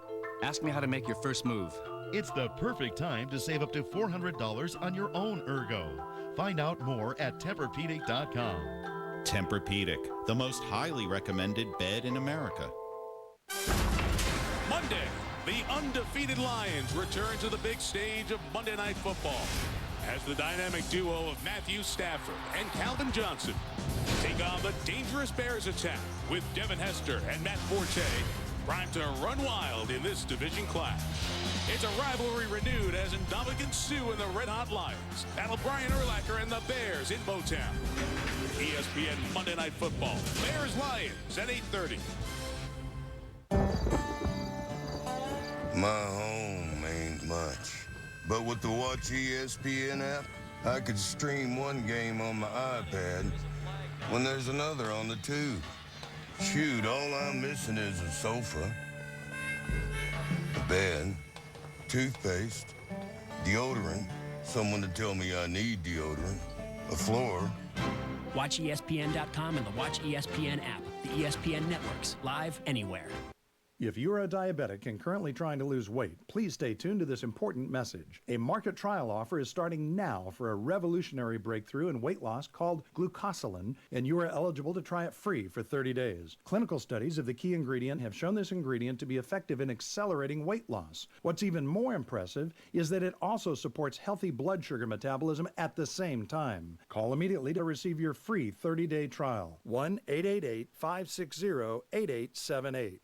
Speaker 21: Ask me how to make your first move.
Speaker 22: It's the perfect time to save up to $400 on your own Ergo. Find out more at Tempur-Pedic.com.
Speaker 20: Tempur-Pedic, the most highly recommended bed in America.
Speaker 23: Monday, the undefeated Lions return to the big stage of Monday Night Football as the dynamic duo of Matthew Stafford and Calvin Johnson take on the dangerous Bears attack with Devin Hester and Matt Forte primed to run wild in this division clash. It's a rivalry renewed as Ndamukong Suh and the Red Hot Lions battle Brian Urlacher and the Bears in Motown. ESPN Monday Night Football. Bears-Lions at 8:30.
Speaker 24: My home ain't much, but with the Watch ESPN app, I could stream one game on my iPad when there's another on the tube. Shoot, all I'm missing is a sofa, a bed, toothpaste, deodorant, someone to tell me I need deodorant, a floor.
Speaker 25: Watch ESPN.com and the Watch ESPN app. The ESPN networks, live anywhere.
Speaker 26: If you're a diabetic and currently trying to lose weight, please stay tuned to this important message. A market trial offer is starting now for a revolutionary breakthrough in weight loss called glucosilin, and you are eligible to try it free for 30 days. Clinical studies of the key ingredient have shown this ingredient to be effective in accelerating weight loss. What's even more impressive is that it also supports healthy blood sugar metabolism at the same time. Call immediately to receive your free 30-day trial. 1-888-560-8878.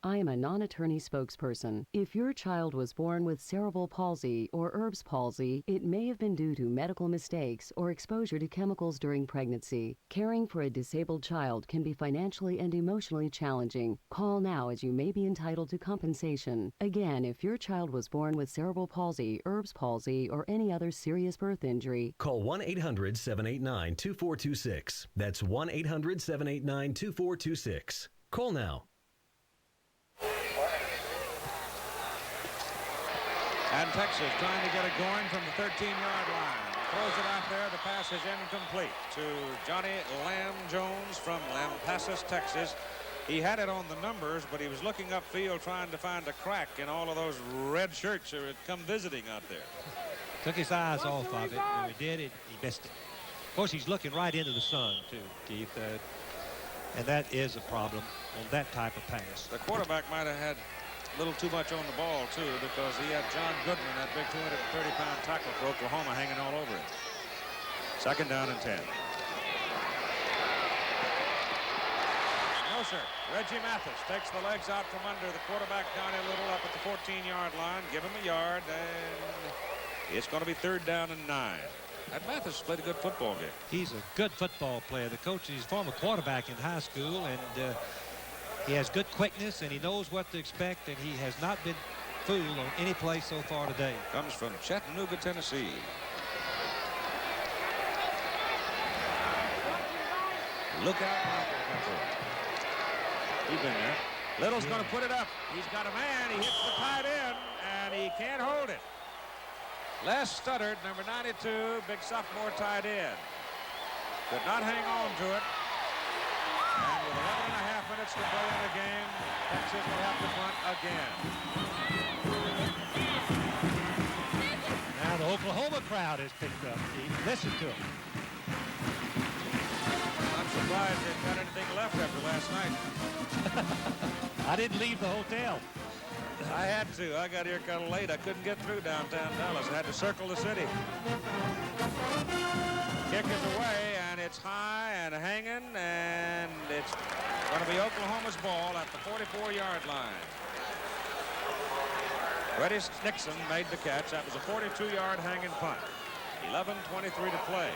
Speaker 27: I am a non-attorney spokesperson. If your child was born with cerebral palsy or Erb's palsy, it may have been due to medical mistakes or exposure to chemicals during pregnancy. Caring for a disabled child can be financially and emotionally challenging. Call now as you may be entitled to compensation. Again, if your child was born with cerebral palsy, Erb's palsy, or any other serious birth injury,
Speaker 28: call 1-800-789-2426. That's 1-800-789-2426. Call now.
Speaker 1: And Texas trying to get it going from the 13-yard line. Throws it out there. The pass is incomplete to Johnny Lamb Jones from Lampasas, Texas. He had it on the numbers, but he was looking upfield trying to find a crack in all of those red shirts that had come visiting out there.
Speaker 2: Took his eyes off of it. When he did it, he missed it. Of course, he's looking right into the sun, too, Keith. And that is a problem on that type of pass.
Speaker 1: The quarterback might have had a little too much on the ball, too, because he had John Goodman, that big 230-pound tackle for Oklahoma, hanging all over him. Second down and 10. No, sir. Reggie Mathis takes the legs out from under the quarterback, Donnie Little, up at the 14-yard line. Give him a yard, and it's going to be third down and 9. And Mathis played a good football game.
Speaker 2: He's a good football player. The coach, he's a former quarterback in high school, and he has good quickness, and he knows what to expect, and he has not been fooled on any play so far today.
Speaker 1: Comes from Chattanooga, Tennessee. Look out. He's been there. Little's going to put it up. He's got a man. He hits the tight end, and he can't hold it. Les Studdard, number 92, big sophomore tight end. Could not hang on to it. And with 11 and a half minutes to play in the game, Texas will have to punt again.
Speaker 2: Now the Oklahoma crowd has picked up. Listen to him.
Speaker 1: I'm surprised they've got anything left after last night.
Speaker 2: I didn't leave the hotel.
Speaker 1: I had to. I got here kind of late. I couldn't get through downtown Dallas. I had to circle the city. Kick is away, and it's high and hanging, and it's Going to be Oklahoma's ball at the 44-yard line. Freddie Nixon made the catch. That was a 42-yard hanging punt. 11:23 to play.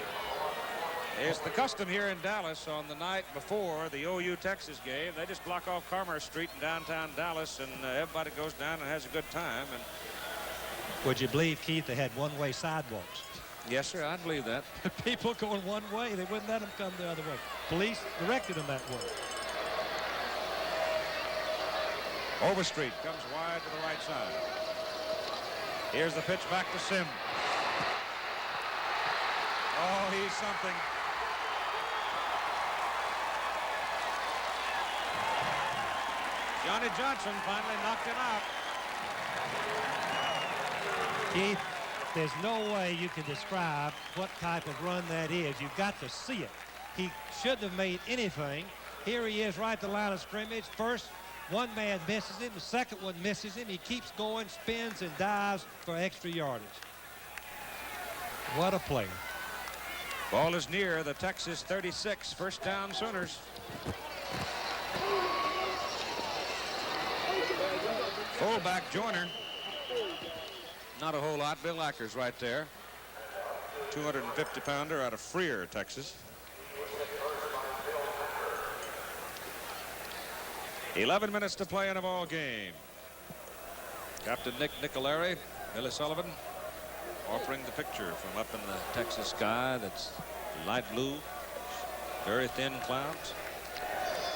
Speaker 1: It's the custom here in Dallas on the night before the OU-Texas game. They just block off Commerce Street in downtown Dallas, and everybody goes down and has a good time. And
Speaker 2: would you believe, Keith, they had one-way sidewalks?
Speaker 1: yes, sir, I believe that.
Speaker 2: People going one way, they wouldn't let them come the other way. Police directed them that way.
Speaker 1: Overstreet comes wide to the right side. Here's the pitch back to Sims. Oh, he's something. Johnny Johnson finally knocked him out.
Speaker 2: Keith, there's no way you can describe what type of run that is. You've got to see it. He shouldn't have made anything. Here he is right at the line of scrimmage. First, one man misses him. The second one misses him. He keeps going, spins, and dives for extra yardage. What a player.
Speaker 1: Ball is near the Texas 36. First down, Sooners. Fullback Joyner. Not a whole lot. Bill Acker's right there. 250-pounder out of Freer, Texas. 11 minutes to play in a ball game. Captain Nick Nicolari, Billy Sullivan, offering the picture from up in the Texas sky that's light blue, very thin clouds.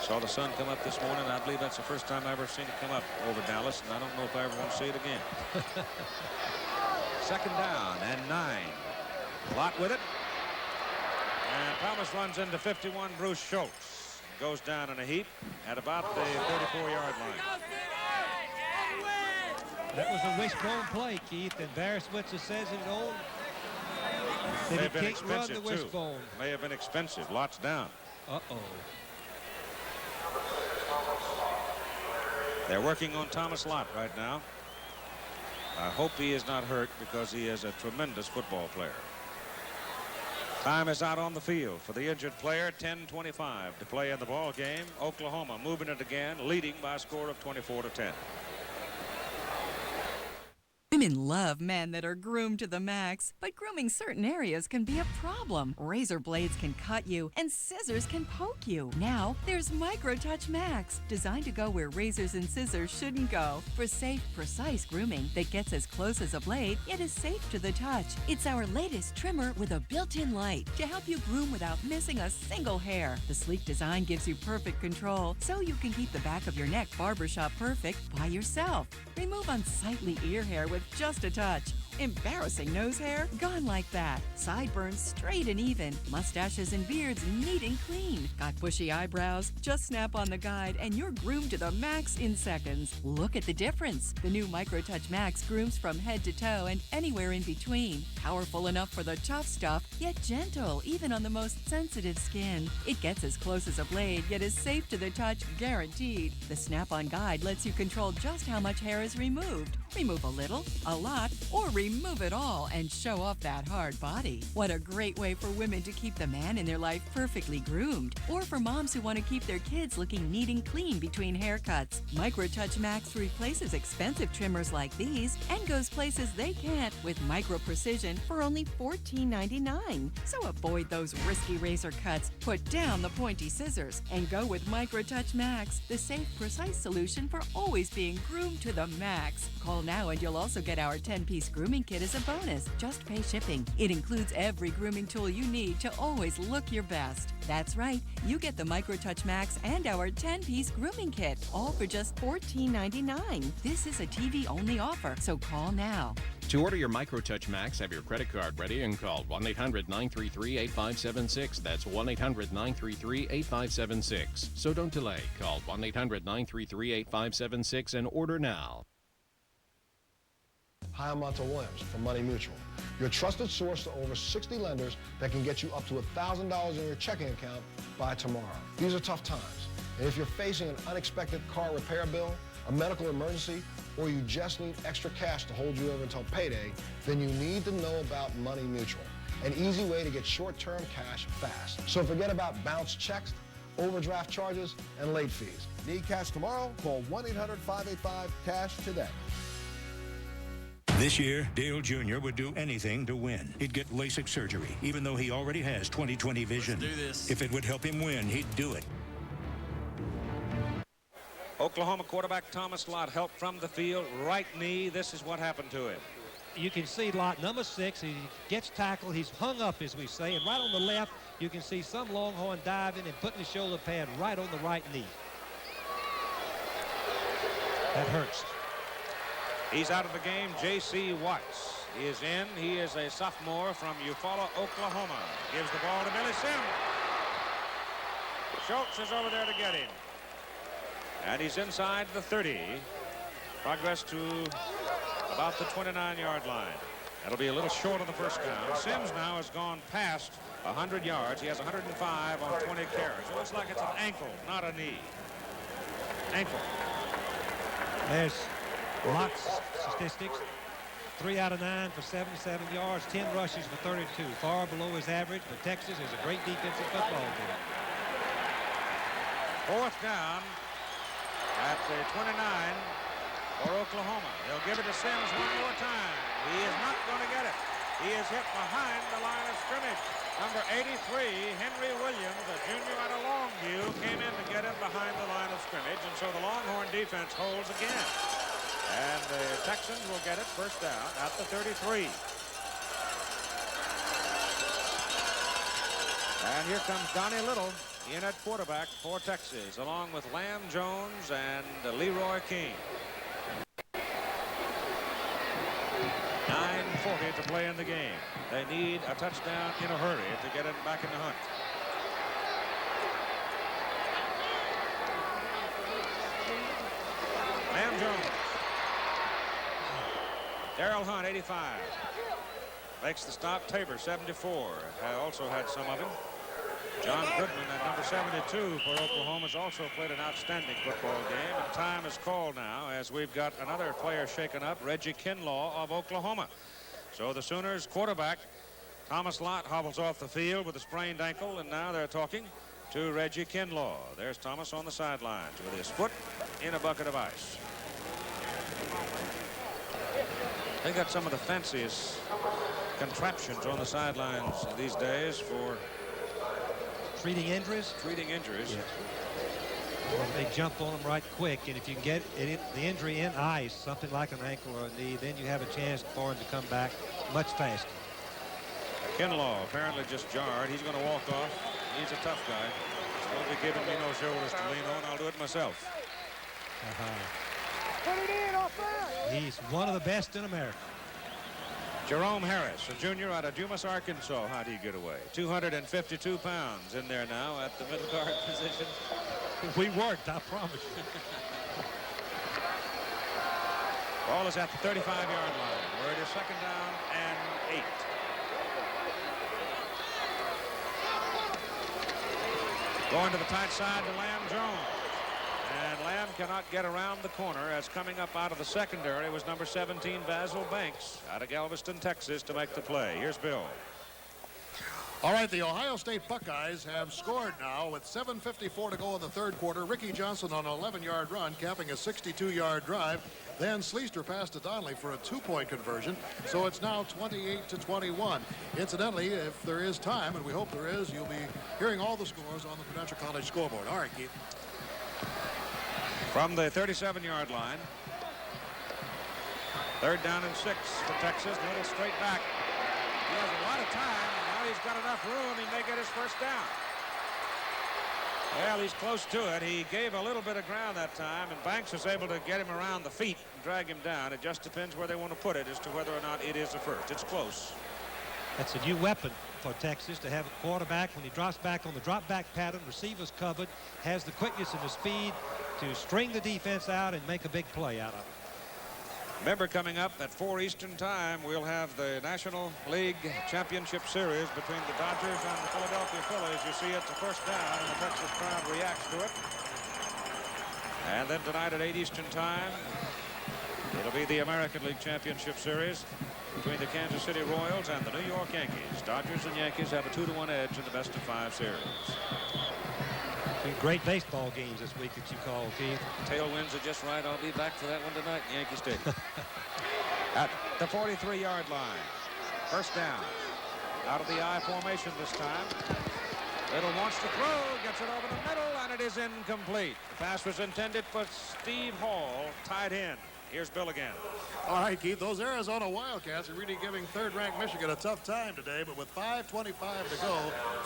Speaker 1: Saw the sun come up this morning. I believe that's the first time I've ever seen it come up over Dallas, and I don't know if I ever want to see it again. Second down and 9. Lott with it. And Thomas runs into 51, Bruce Schultz. Goes down in a heap at about the 34-yard line.
Speaker 2: That was a wishbone play, Keith, and Barry Switzer says it all.
Speaker 1: May have been
Speaker 2: can't run the
Speaker 1: expensive, too.
Speaker 2: wishbone.
Speaker 1: May have been expensive. Lott's down.
Speaker 2: Uh-oh.
Speaker 1: They're working on Thomas Lott right now. I hope he is not hurt because he is a tremendous football player. Time is out on the field for the injured player. 10:25 to play in the ball game. Oklahoma moving it again, leading by a score of 24-10.
Speaker 4: Women love men that are groomed to the max, but grooming certain areas can be a problem. Razor blades can cut you, and scissors can poke you. Now, there's MicroTouch Max, designed to go where razors and scissors shouldn't go, for safe, precise grooming that gets as close as a blade, yet is safe to the touch. It's our latest trimmer with a built-in light to help you groom without missing a single hair. The sleek design gives you perfect control, so you can keep the back of your neck barbershop perfect by yourself. Remove unsightly ear hair with just a touch. Embarrassing nose hair? Gone like that. Sideburns straight and even. Mustaches and beards neat and clean. Got bushy eyebrows? Just snap on the guide and you're groomed to the max in seconds. Look at the difference. The new MicroTouch Max grooms from head to toe and anywhere in between. Powerful enough for the tough stuff, yet gentle even on the most sensitive skin. It gets as close as a blade, yet is safe to the touch, guaranteed. The snap-on guide lets you control just how much hair is removed. Remove a little, a lot, or remove it all and show off that hard body. What a great way for women to keep the man in their life perfectly groomed, or for moms who want to keep their kids looking neat and clean between haircuts. MicroTouch Max replaces expensive trimmers like these and goes places they can't with micro precision for only $14.99. So avoid those risky razor cuts, put down the pointy scissors, and go with MicroTouch Max, the safe, precise solution for always being groomed to the max. Call now and you'll also get our 10-piece grooming kit as a bonus. Just pay shipping. It includes every grooming tool you need to always look your best. That's right, you get the MicroTouch Max and our 10-piece grooming kit, all for just $14.99. This is a TV-only offer, so call now.
Speaker 5: To order your MicroTouch Max, have your credit card ready and call 1-800-933-8576. That's 1-800-933-8576. So don't delay. Call 1-800-933-8576 and order now.
Speaker 17: Hi, I'm Montel Williams from Money Mutual, your trusted source to over 60 lenders that can get you up to $1,000 in your checking account by tomorrow. These are tough times, and if you're facing an unexpected car repair bill, a medical emergency, or you just need extra cash to hold you over until payday, then you need to know about Money Mutual, an easy way to get short-term cash fast. So forget about bounced checks, overdraft charges, and late fees.
Speaker 3: Need cash tomorrow? Call 1-800-585-CASH today.
Speaker 6: This year, Dale Jr. would do anything to win. He'd get LASIK surgery, even though he already has 20/20 vision.
Speaker 21: Let's do this.
Speaker 6: If it would help him win, he'd do it.
Speaker 1: Oklahoma quarterback Thomas Lott helped from the field. Right knee. This is what happened to him.
Speaker 2: You can see Lott, number 6. He gets tackled. He's hung up, as we say. And right on the left, you can see some Longhorn diving and putting his shoulder pad right on the right knee. That hurts.
Speaker 1: He's out of the game. J.C. Watts is in. He is a sophomore from Eufaula, Oklahoma. Gives the ball to Billy Sims. Schultz is over there to get him. And he's inside the 30. Progress to about the 29-yard line. That'll be a little short of the first down. Sims now has gone past 100 yards. He has 105 on 20 carries. It looks like it's an ankle, not a knee. Ankle.
Speaker 2: There's Lott's statistics. 3 out of 9 for 77 yards, 10 rushes for 32. Far below his average, but Texas is a great defensive football team.
Speaker 1: Fourth down at the 29 for Oklahoma. They'll give it to Sims one more time. He is not going to get it. He is hit behind the line of scrimmage. Number 83, Henry Williams, a junior out of Longview, came in to get him behind the line of scrimmage, and so the Longhorn defense holds again. And the Texans will get it first down at the 33. And here comes Donnie Little in at quarterback for Texas, along with Lamb Jones and Leroy King. 9:40 to play in the game. They need a touchdown in a hurry to get it back in the hunt. Lamb Jones. Darrell Hunt, 85. Makes the stop. Tabor, 74. Also had some of him. John Goodman at number 72 for Oklahoma has also played an outstanding football game. And time is called now as we've got another player shaken up, Reggie Kinlaw of Oklahoma. So the Sooners quarterback, Thomas Lott, hobbles off the field with a sprained ankle, and now they're talking to Reggie Kinlaw. There's Thomas on the sidelines with his foot in a bucket of ice. They got some of the fanciest contraptions on the sidelines these days for
Speaker 2: treating injuries.
Speaker 1: Yes.
Speaker 2: Well, they jump on them right quick, and if you can get the injury in ice, something like an ankle or a knee, then you have a chance for him to come back much faster.
Speaker 1: Kinlaw apparently just jarred. He's going to walk off. He's a tough guy. He's going to be giving me no shoulders to lean on. I'll do it myself.
Speaker 2: Put it in off that. He's one of the best in America.
Speaker 1: Jerome Harris, a junior out of Dumas, Arkansas. How do you get away? 252 pounds in there now at the middle guard position.
Speaker 2: We worked, I promise you.
Speaker 1: Ball is at the 35-yard line, where it is second down and 8. Going to the tight side to Lamb Jones. And Lamb cannot get around the corner, as coming up out of the secondary was number 17, Basil Banks, out of Galveston, Texas, to make the play. Here's Bill.
Speaker 19: All right, the Ohio State Buckeyes have scored now with 7:54 to go in the third quarter. Ricky Johnson on an 11-yard run, capping a 62-yard drive. Then Sleester passed to Donnelly for a 2-point conversion. So it's now 28-21. Incidentally, if there is time, and we hope there is, you'll be hearing all the scores on the Prudential College scoreboard. All right, Keith.
Speaker 1: From the 37-yard line, third down and 6 for Texas. Little straight back. He has a lot of time. Now he's got enough room. He may get his first down. Well, he's close to it. He gave a little bit of ground that time, and Banks was able to get him around the feet and drag him down. It just depends where they want to put it as to whether or not it is a first. It's close.
Speaker 2: That's a new weapon for Texas, to have a quarterback when he drops back on the drop back pattern, receivers covered, has the quickness and the speed to string the defense out and make a big play out of it.
Speaker 1: Remember, coming up at 4 Eastern time, we'll have the National League Championship Series between the Dodgers and the Philadelphia Phillies. You see, it's a first down, and the Texas crowd reacts to it. And then tonight at 8 Eastern time, it'll be the American League Championship Series between the Kansas City Royals and the New York Yankees. Dodgers and Yankees have a 2-1 edge in the best-of-5 series.
Speaker 2: Great baseball games this week that you called, Keith.
Speaker 1: Tailwinds are just right. I'll be back for that one tonight in Yankee Stadium. At the 43-yard line. First down. Out of the I formation this time. Little wants to throw, gets it over the middle, and it is incomplete. The pass was intended for Steve Hall, tied in. Here's Bill again.
Speaker 19: All right, Keith, those Arizona Wildcats are really giving third-ranked Michigan a tough time today, but with 5:25 to go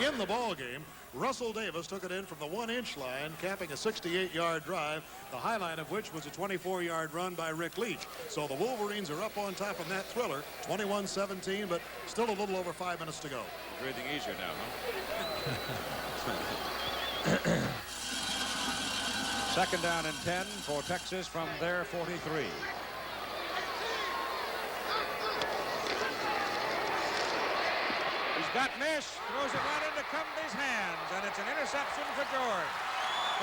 Speaker 19: in the ball game, Russell Davis took it in from the 1-inch line, capping a 68-yard drive, the highlight of which was a 24-yard run by Rick Leach. So the Wolverines are up on top of that thriller, 21-17, but still a little over 5 minutes to go.
Speaker 1: Breathing easier now, huh? Second down and 10 for Texas from their 43. He's got Mish, throws it right into Cumby's hands, and it's an interception for George.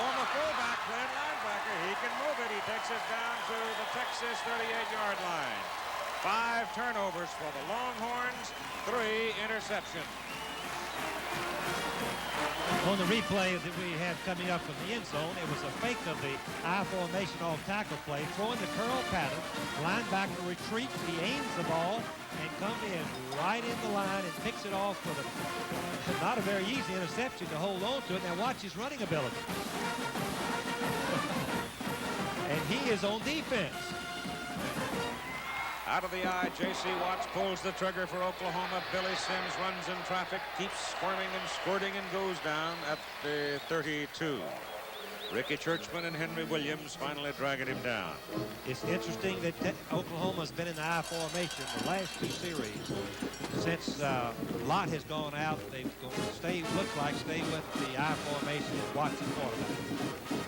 Speaker 1: Former fullback playing linebacker. He can move it. He takes it down to the Texas 38-yard line. 5 turnovers for the Longhorns, 3 interceptions.
Speaker 2: On the replay that we had coming up from the end zone, it was a fake of the I formation off tackle play, throwing the curl pattern. Linebacker retreats, he aims the ball, and comes in right in the line and picks it off for the not a very easy interception to hold on to it. Now watch his running ability. And he is on defense.
Speaker 1: Out of the eye, J.C. Watts pulls the trigger for Oklahoma. Billy Sims runs in traffic, keeps squirming and squirting, and goes down at the 32. Ricky Churchman and Henry Williams finally dragging him down.
Speaker 2: It's interesting that Oklahoma's been in the I formation the last 2 series. Since Lott has gone out, they've going to stay, looks like, stay with the I formation and watch the quarterback.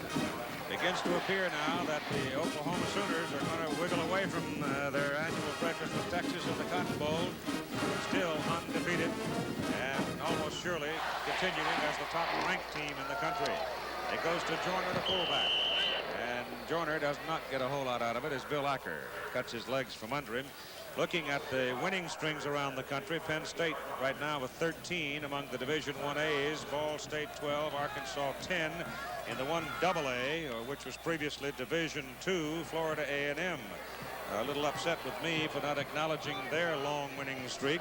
Speaker 1: Begins to appear now that the Oklahoma Sooners are going to wiggle away from their annual breakfast with Texas in the Cotton Bowl. Still undefeated and almost surely continuing as the top-ranked team in the country. It goes to Joyner, the fullback. And Joyner does not get a whole lot out of it as Bill Acker cuts his legs from under him. Looking at the winning strings around the country, Penn State right now with 13 among the Division I-A's, Ball State 12, Arkansas 10 in the 1AA, which was previously Division II, Florida A&M. A little upset with me for not acknowledging their long winning streak.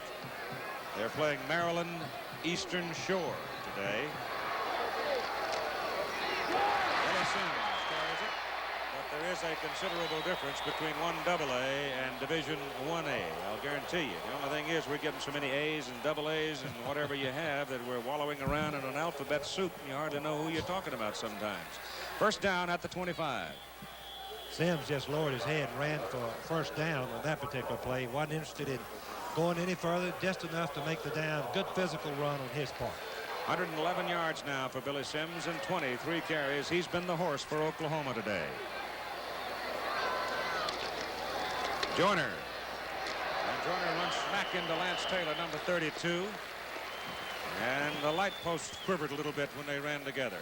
Speaker 1: They're playing Maryland Eastern Shore today. Billy Sims carries it, but there is a considerable difference between 1AA and Division I-A. I'll guarantee you. The only thing is we're getting so many A's and double A's and whatever you have that we're wallowing around in an alphabet soup and you hardly know who you're talking about sometimes. First down at the 25.
Speaker 2: Sims just lowered his head and ran for first down on that particular play. Wasn't interested in going any further, just enough to make the down. Good physical run on his part.
Speaker 1: 111 yards now for Billy Sims and 23 carries. He's been the horse for Oklahoma today. Joyner. And Joyner runs smack into Lance Taylor, number 32. And the light posts quivered a little bit when they ran together.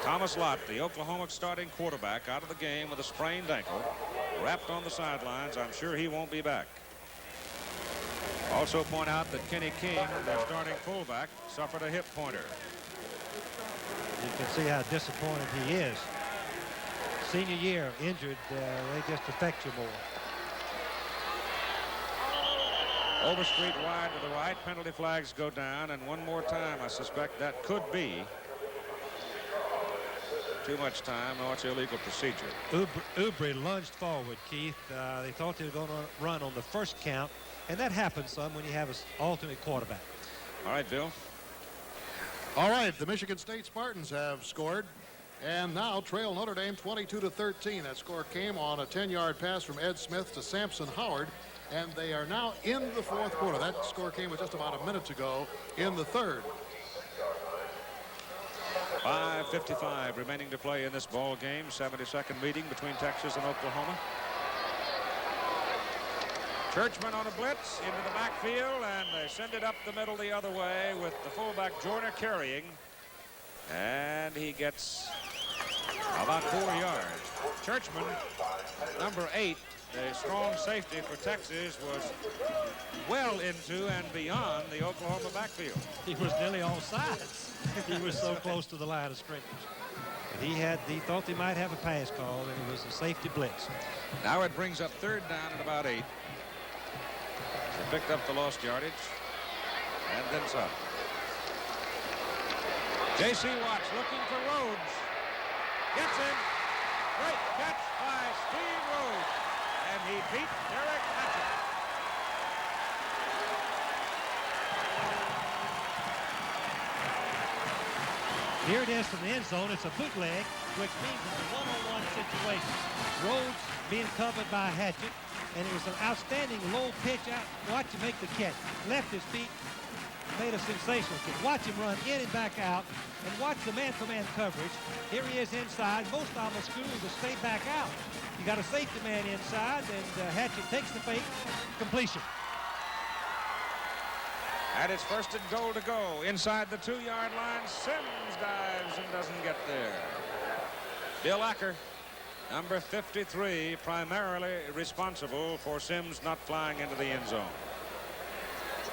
Speaker 1: Thomas Lott, the Oklahoma starting quarterback, out of the game with a sprained ankle, wrapped on the sidelines. I'm sure he won't be back. Also point out that Kenny King, their starting fullback, suffered a hip pointer.
Speaker 2: You can see how disappointed he is. Senior year, injured, they just affect you more.
Speaker 1: Overstreet wide to the right, penalty flags go down, and one more time I suspect that could be too much time. No, it's illegal procedure.
Speaker 2: Oubre lunged forward, Keith. They thought they were going to run on the first count, and that happens some when you have an alternate quarterback.
Speaker 1: All right, Bill.
Speaker 19: All right, the Michigan State Spartans have scored and now trail Notre Dame 22-13. That score came on a 10-yard pass from Ed Smith to Samson Howard, and they are now in the fourth quarter. That score came with just about a minute to go in the third.
Speaker 1: 5:55 remaining to play in this ball game. 72nd meeting between Texas and Oklahoma. Churchman on a blitz into the backfield, and they send it up the middle the other way with the fullback Joyner carrying, and he gets about 4 yards. Churchman, number 8, the strong safety for Texas, was well into and beyond the Oklahoma backfield.
Speaker 2: He was nearly all sides. He was so close to the line of scrimmage. But he thought they might have a pass call, and it was a safety blitz.
Speaker 1: Now it brings up 3rd down at about 8. They picked up the lost yardage, and then some. J.C. Watts looking for Rhodes. Gets him. Great catch by Steve Rhodes. And he beat Derek Hatchett.
Speaker 2: Here it is from the end zone. It's a bootleg, which means it's a one-on-one situation. Rhodes being covered by Hatchett, and it was an outstanding low pitch out. Watch him make the catch. Left his feet, made a sensational kick. Watch him run in and back out, and watch the man-to-man coverage. Here he is inside. Most of them are screwed to stay back out. You got a safety man inside, and Hatchett takes the fake. Completion.
Speaker 1: And it's 1st and goal to go. Inside the 2-yard line, Sims dives and doesn't get there. Bill Acker, number 53, primarily responsible for Sims not flying into the end zone.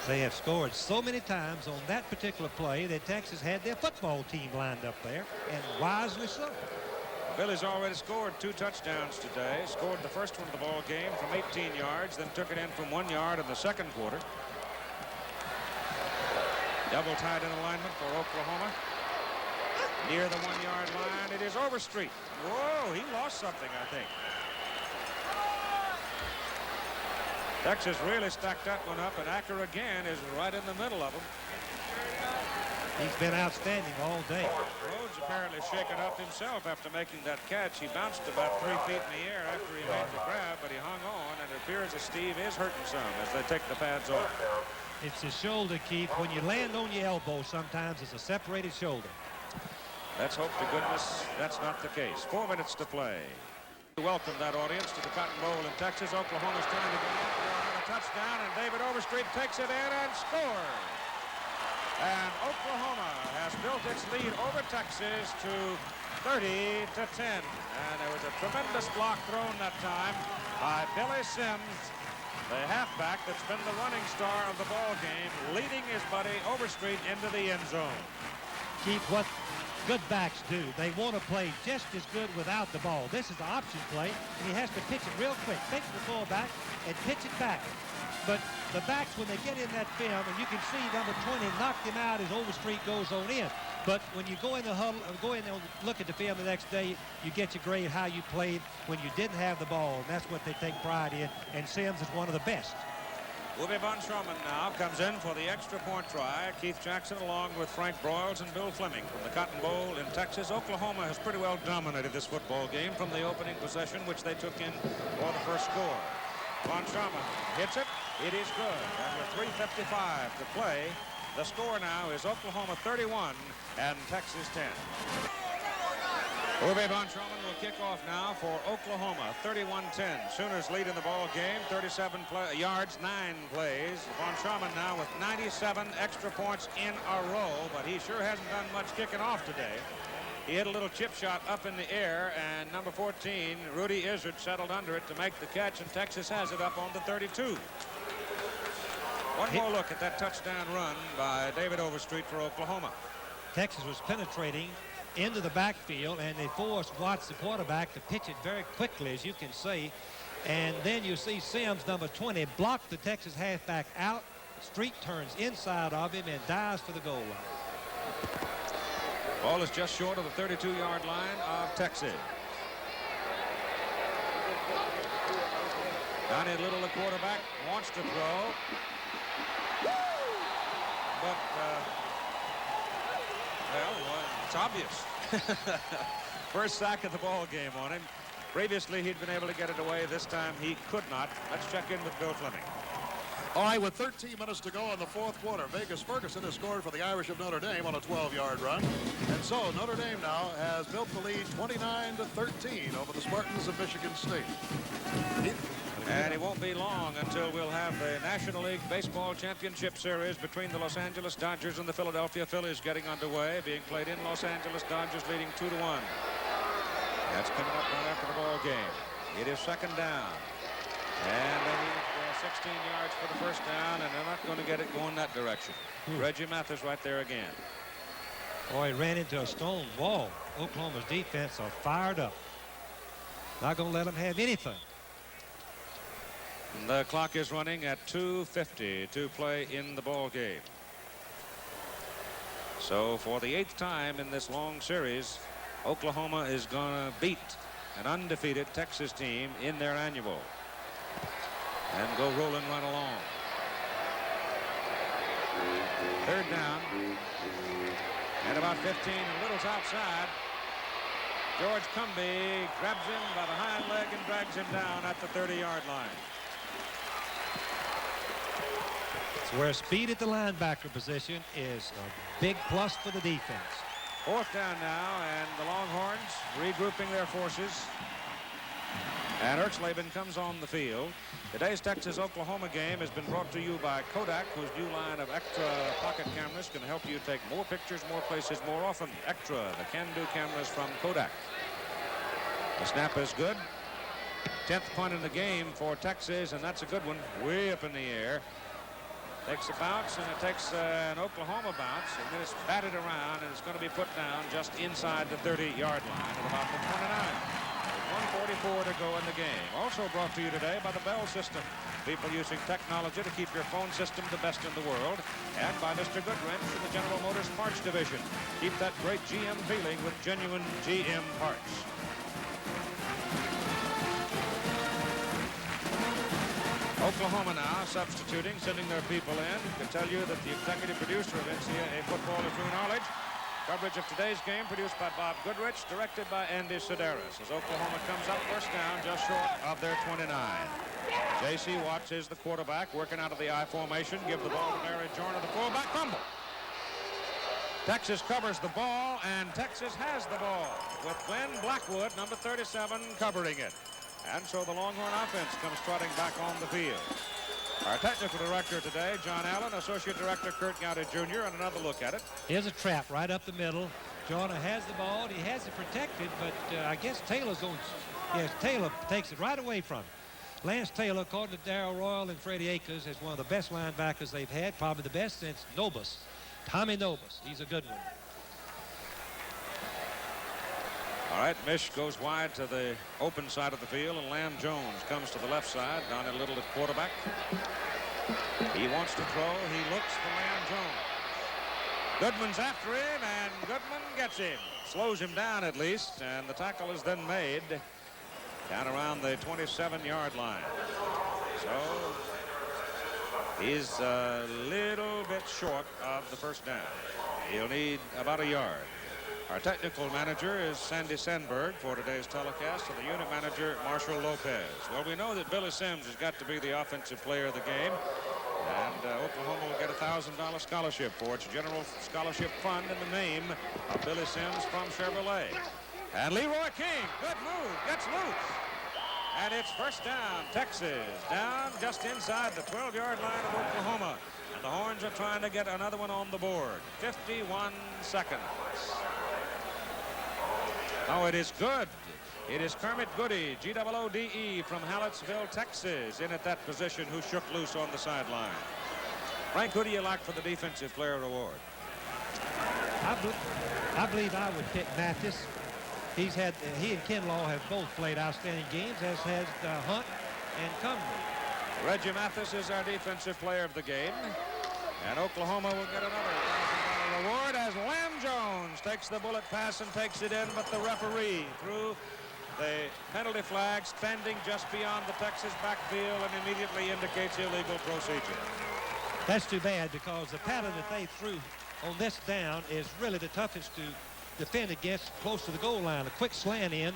Speaker 2: They have scored so many times on that particular play that Texas had their football team lined up there, and wisely so.
Speaker 1: Billy's already scored 2 touchdowns today. Scored the first one of the ball game from 18 yards, then took it in from 1 yard in the second quarter. Double tight end alignment for Oklahoma. Near the 1-yard line, it is Overstreet. Whoa, he lost something, I think. Texas really stacked that one up, and Acker again is right in the middle of them.
Speaker 2: He's been outstanding all day.
Speaker 1: Rhodes apparently shaken up himself after making that catch. He bounced about 3 feet in the air after he made the grab, but he hung on, and it appears that Steve is hurting some as they take the pads off.
Speaker 2: It's his shoulder, Keith. When you land on your elbow, sometimes it's a separated shoulder.
Speaker 1: Let's hope to goodness that's not the case. 4 minutes to play. Welcome that audience to the Cotton Bowl in Texas. Oklahoma's trying to get in for another touchdown, and David Overstreet takes it in and scores. And Oklahoma has built its lead over Texas to 30-10. And there was a tremendous block thrown that time by Billy Sims, the halfback that's been the running star of the ball game, leading his buddy Overstreet into the end zone.
Speaker 2: Keith, what good backs do, they want to play just as good without the ball. This is the option play, and he has to pitch it real quick. Take the ball back and pitch it back. But the backs, when they get in that film, and you can see number 20 knocked him out as Overstreet goes on in. But when you go in the huddle, go in there and look at the film the next day, you get your grade how you played when you didn't have the ball, and that's what they take pride in, and Sims is one of the best.
Speaker 1: Uwe von Schaumann now comes in for the extra point try. Keith Jackson along with Frank Broyles and Bill Fleming from the Cotton Bowl in Texas. Oklahoma has pretty well dominated this football game from the opening possession, which they took in for the first score. Von Schaumann hits it. It is good. And with 3:55 to play, the score now is Oklahoma 31 and Texas 10. Uwe von Schaumann will kick off now for Oklahoma, 31-10. Sooners lead in the ball game, 37 yards, 9 plays. Von Schaumann now with 97 extra points in a row, but he sure hasn't done much kicking off today. He hit a little chip shot up in the air, and number 14, Rudy Izzard, settled under it to make the catch, and Texas has it up on the 32. One more look at that touchdown run by David Overstreet for Oklahoma.
Speaker 2: Texas was penetrating into the backfield, and they forced Watts, the quarterback, to pitch it very quickly, as you can see. And then you see Sims, number 20, block the Texas halfback out. Street turns inside of him and dives for the goal line.
Speaker 1: Ball is just short of the 32-yard line of Texas. Donnie Little, the quarterback, wants to throw. But, well, it's obvious. First sack of the ball game on him. Previously, he'd been able to get it away. This time, he could not. Let's check in with Bill Fleming.
Speaker 19: All right, with 13 minutes to go in the fourth quarter, Vegas Ferguson has scored for the Irish of Notre Dame on a 12-yard run. And so Notre Dame now has built the lead 29-13 over the Spartans of Michigan State.
Speaker 1: And it won't be long until we'll have the National League Baseball Championship Series between the Los Angeles Dodgers and the Philadelphia Phillies getting underway, being played in Los Angeles. Dodgers leading 2-1. That's coming up right after the ball game. It is second down. And they need 16 yards for the first down, and they're not going to get it going that direction. Reggie Mathis right there again.
Speaker 2: Boy, he ran into a stone wall. Oklahoma's defense are fired up. Not going to let them have anything.
Speaker 1: And the clock is running at 2:50 to play in the ball game. So for the 8th time in this long series, Oklahoma is going to beat an undefeated Texas team in their annual and go rolling right along. 3rd down and about 15, and Little's outside. George Cumbie grabs him by the hind leg and drags him down at the 30-yard line.
Speaker 2: It's where speed at the linebacker position is a big plus for the defense.
Speaker 1: 4th down now, and the Longhorns regrouping their forces. And Ertzleben comes on the field. Today's Texas-Oklahoma game has been brought to you by Kodak, whose new line of extra pocket cameras can help you take more pictures, more places, more often. Extra, the can-do cameras from Kodak. The snap is good. 10th punt in the game for Texas, and that's a good one. Way up in the air. Takes a bounce, and it takes an Oklahoma bounce, and then it's batted around, and it's going to be put down just inside the 30-yard line at about the 29. 1:44 to go in the game. Also brought to you today by the Bell System. People using technology to keep your phone system the best in the world. And by Mr. Goodwrench in the General Motors Parts Division. Keep that great GM feeling with genuine GM parts. Oklahoma now substituting, sending their people in. I can tell you that the executive producer of NCAA football is Drew Knowledge. Coverage of today's game produced by Bob Goodrich, directed by Andy Sedaris. As Oklahoma comes up first down just short of their 29. J.C. Watts is the quarterback, working out of the I formation. Give the ball to Mary Jordan, the fullback. Fumble. Texas covers the ball, and Texas has the ball with Glenn Blackwood, number 37, covering it. And so the Longhorn offense comes trotting back on the field. Our technical director today, John Allen, Associate Director Kurt Gowdy Jr., and another look at it.
Speaker 2: Here's a trap right up the middle. Jonah has the ball, and he has it protected, but I guess Taylor's on. Yes, Taylor takes it right away from him. Lance Taylor, according to Darrell Royal and Freddie Akers, is one of the best linebackers they've had, probably the best since Nobus. Tommy Nobus, he's a good one.
Speaker 1: All right, Mish goes wide to the open side of the field, and Lamb Jones comes to the left side. Donnie Little at quarterback. He wants to throw. He looks for Lamb Jones. Goodman's after him, and Goodman gets him. Slows him down at least, and the tackle is then made down around the 27-yard line. So he's a little bit short of the first down. He'll need about a yard. Our technical manager is Sandy Sandberg for today's telecast, and the unit manager, Marshall Lopez. Well, we know that Billy Sims has got to be the offensive player of the game, and Oklahoma will get a $1,000 scholarship for its general scholarship fund in the name of Billy Sims from Chevrolet. And Leroy King, good move, gets loose. And it's first down, Texas, down just inside the 12-yard line of Oklahoma. And the Horns are trying to get another one on the board. 51 seconds. Oh, it is good. It is Kermit Goody, G-O-O-D-E, from Hallettsville, Texas, in at that position, who shook loose on the sideline. Frank, who do you like for the Defensive Player Award?
Speaker 2: I believe I would pick Mathis. He and Kinlaw have both played outstanding games, as has Hunt and Cumbie.
Speaker 1: Reggie Mathis is our Defensive Player of the game. And Oklahoma will get another $1,000 reward as Lamb Jones takes the bullet pass and takes it in, but the referee threw the penalty flag standing just beyond the Texas backfield and immediately indicates illegal procedure.
Speaker 2: That's too bad, because the pattern that they threw on this down is really the toughest to defend against close to the goal line. A quick slant in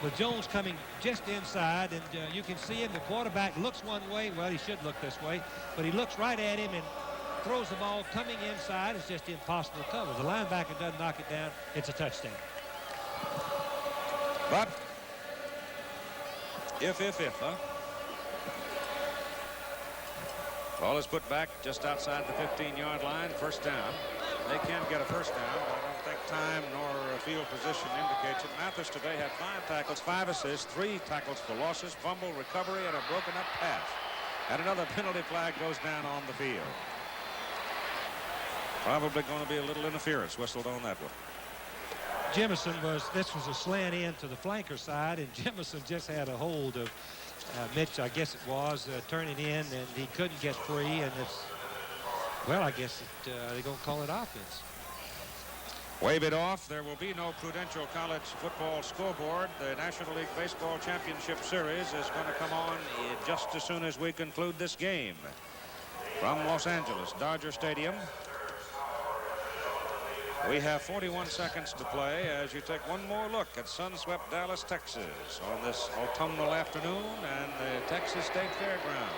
Speaker 2: with Jones coming just inside, and you can see him. The quarterback looks one way. Well, he should look this way, but he looks right at him and throws the ball coming inside. It's just impossible to cover. The linebacker doesn't knock it down. It's a touchdown.
Speaker 1: But if, huh? Ball is put back just outside the 15-yard line. First down. They can get a first down, but I don't think time nor field position indicates it. Mathis today had 5 tackles, 5 assists, 3 tackles for losses, fumble, recovery, and a broken up pass. And another penalty flag goes down on the field. Probably going to be a little interference whistled on that one.
Speaker 2: This was a slant in to the flanker side, and Jemison just had a hold of Mitch, I guess it was, turning in, and he couldn't get free, and it's, well, I guess they're going to call it offense.
Speaker 1: Wave it off. There will be no Prudential College football scoreboard. The National League Baseball Championship Series is going to come on just as soon as we conclude this game. From Los Angeles, Dodger Stadium. We have 41 seconds to play as you take one more look at sun-swept Dallas, Texas on this autumnal afternoon and the Texas State Fairgrounds.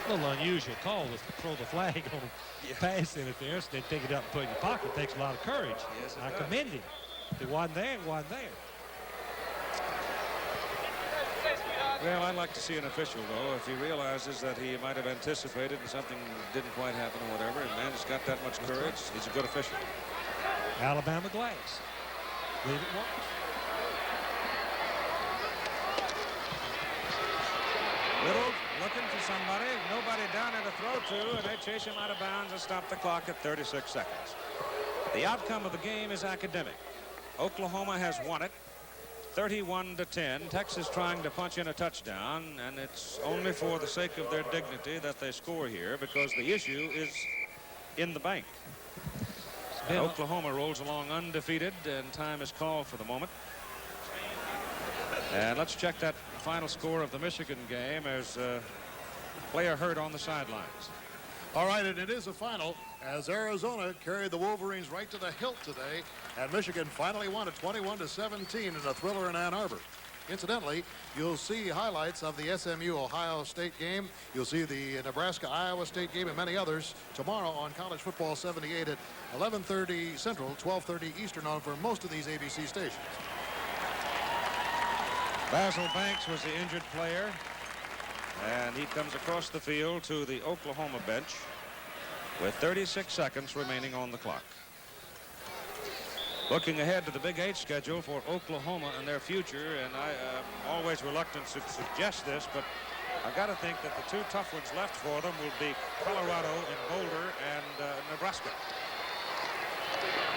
Speaker 2: A little unusual call to throw the flag on pass interference, then pick it up and put it in your pocket. Takes a lot of courage.
Speaker 1: Yes,
Speaker 2: I commend him. If it wasn't there, it wasn't there.
Speaker 1: Well, I'd like to see an official, though, if he realizes that he might have anticipated and something didn't quite happen or whatever, and man has got that much courage, he's a good official.
Speaker 2: Alabama glass. Leave it once.
Speaker 1: Little looking for somebody, nobody down there to throw to, and they chase him out of bounds and stop the clock at 36 seconds. The outcome of the game is academic. Oklahoma has won it 31-10. Texas trying to punch in a touchdown, and it's only for the sake of their dignity that they score here because the issue is in the bank. Oklahoma rolls along undefeated, and time is called for the moment. And let's check that final score of the Michigan game. There's a player hurt on the sidelines.
Speaker 19: All right, and it is a final as Arizona carried the Wolverines right to the hilt today, and Michigan finally won it 21-17 in a thriller in Ann Arbor. Incidentally, you'll see highlights of the SMU-Ohio State game. You'll see the Nebraska-Iowa State game and many others tomorrow on College Football 78 at 11:30 Central, 12:30 Eastern on for most of these ABC stations.
Speaker 1: Basil Banks was the injured player, and he comes across the field to the Oklahoma bench with 36 seconds remaining on the clock. Looking ahead to the Big 8 schedule for Oklahoma and their future, and I'm always reluctant to suggest this, but I've got to think that the 2 tough ones left for them will be Colorado and Boulder and Nebraska.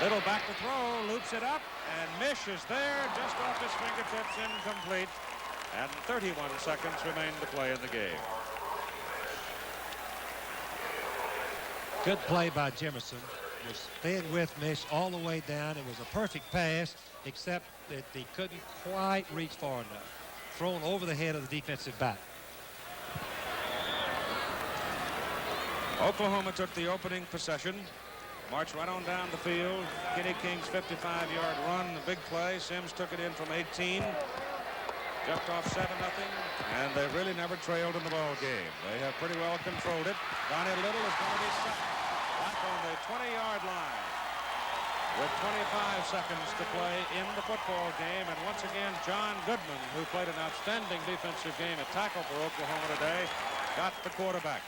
Speaker 1: Little back to throw, loops it up, and Mish is there just off his fingertips, incomplete, and 31 seconds remain to play in the game.
Speaker 2: Good play by Jemison. Was staying with Mish all the way down. It was a perfect pass, except that he couldn't quite reach far enough. Thrown over the head of the defensive back.
Speaker 1: Oklahoma took the opening possession, marched right on down the field. Kenny King's 55-yard run, the big play. Sims took it in from 18. Jumped off 7-0, and they really never trailed in the ball game. They have pretty well controlled it. Donnie Little is going to be set back on the 20-yard line with 25 seconds to play in the football game. And once again, John Goodman, who played an outstanding defensive game at tackle for Oklahoma today, got the quarterback.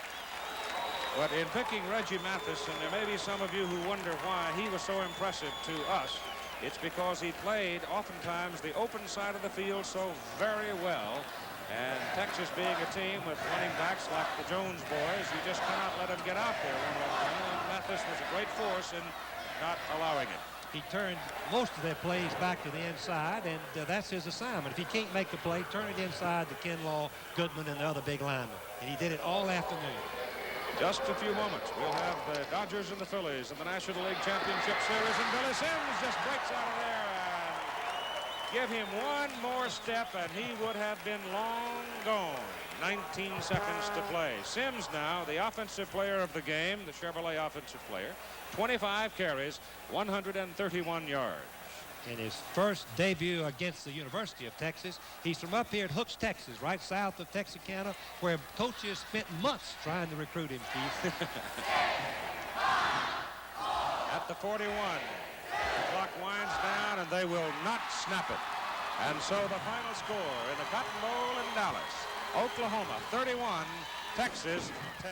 Speaker 1: But in picking Reggie Mathis, and there may be some of you who wonder why he was so impressive to us, it's because he played oftentimes the open side of the field so very well. And Texas being a team with running backs like the Jones boys, you just cannot let them get out there one more time. And Mathis was a great force in not allowing it.
Speaker 2: He turned most of their plays back to the inside, and that's his assignment. If he can't make the play, turn it inside to Kinlaw, Goodman, and the other big linemen. And he did it all afternoon.
Speaker 1: Just a few moments, we'll have the Dodgers and the Phillies in the National League Championship Series, and Billy Sims just breaks out of there and give him one more step, and he would have been long gone. 19 seconds to play. Sims now, the offensive player of the game, the Chevrolet offensive player, 25 carries, 131 yards.
Speaker 2: In his first debut against the University of Texas. He's from up here at Hooks, Texas, right south of Texarkana, where coaches spent months trying to recruit him, Keith.
Speaker 1: At the 41, the clock winds down, and they will not snap it. And so the final score in the Cotton Bowl in Dallas, Oklahoma 31, Texas 10.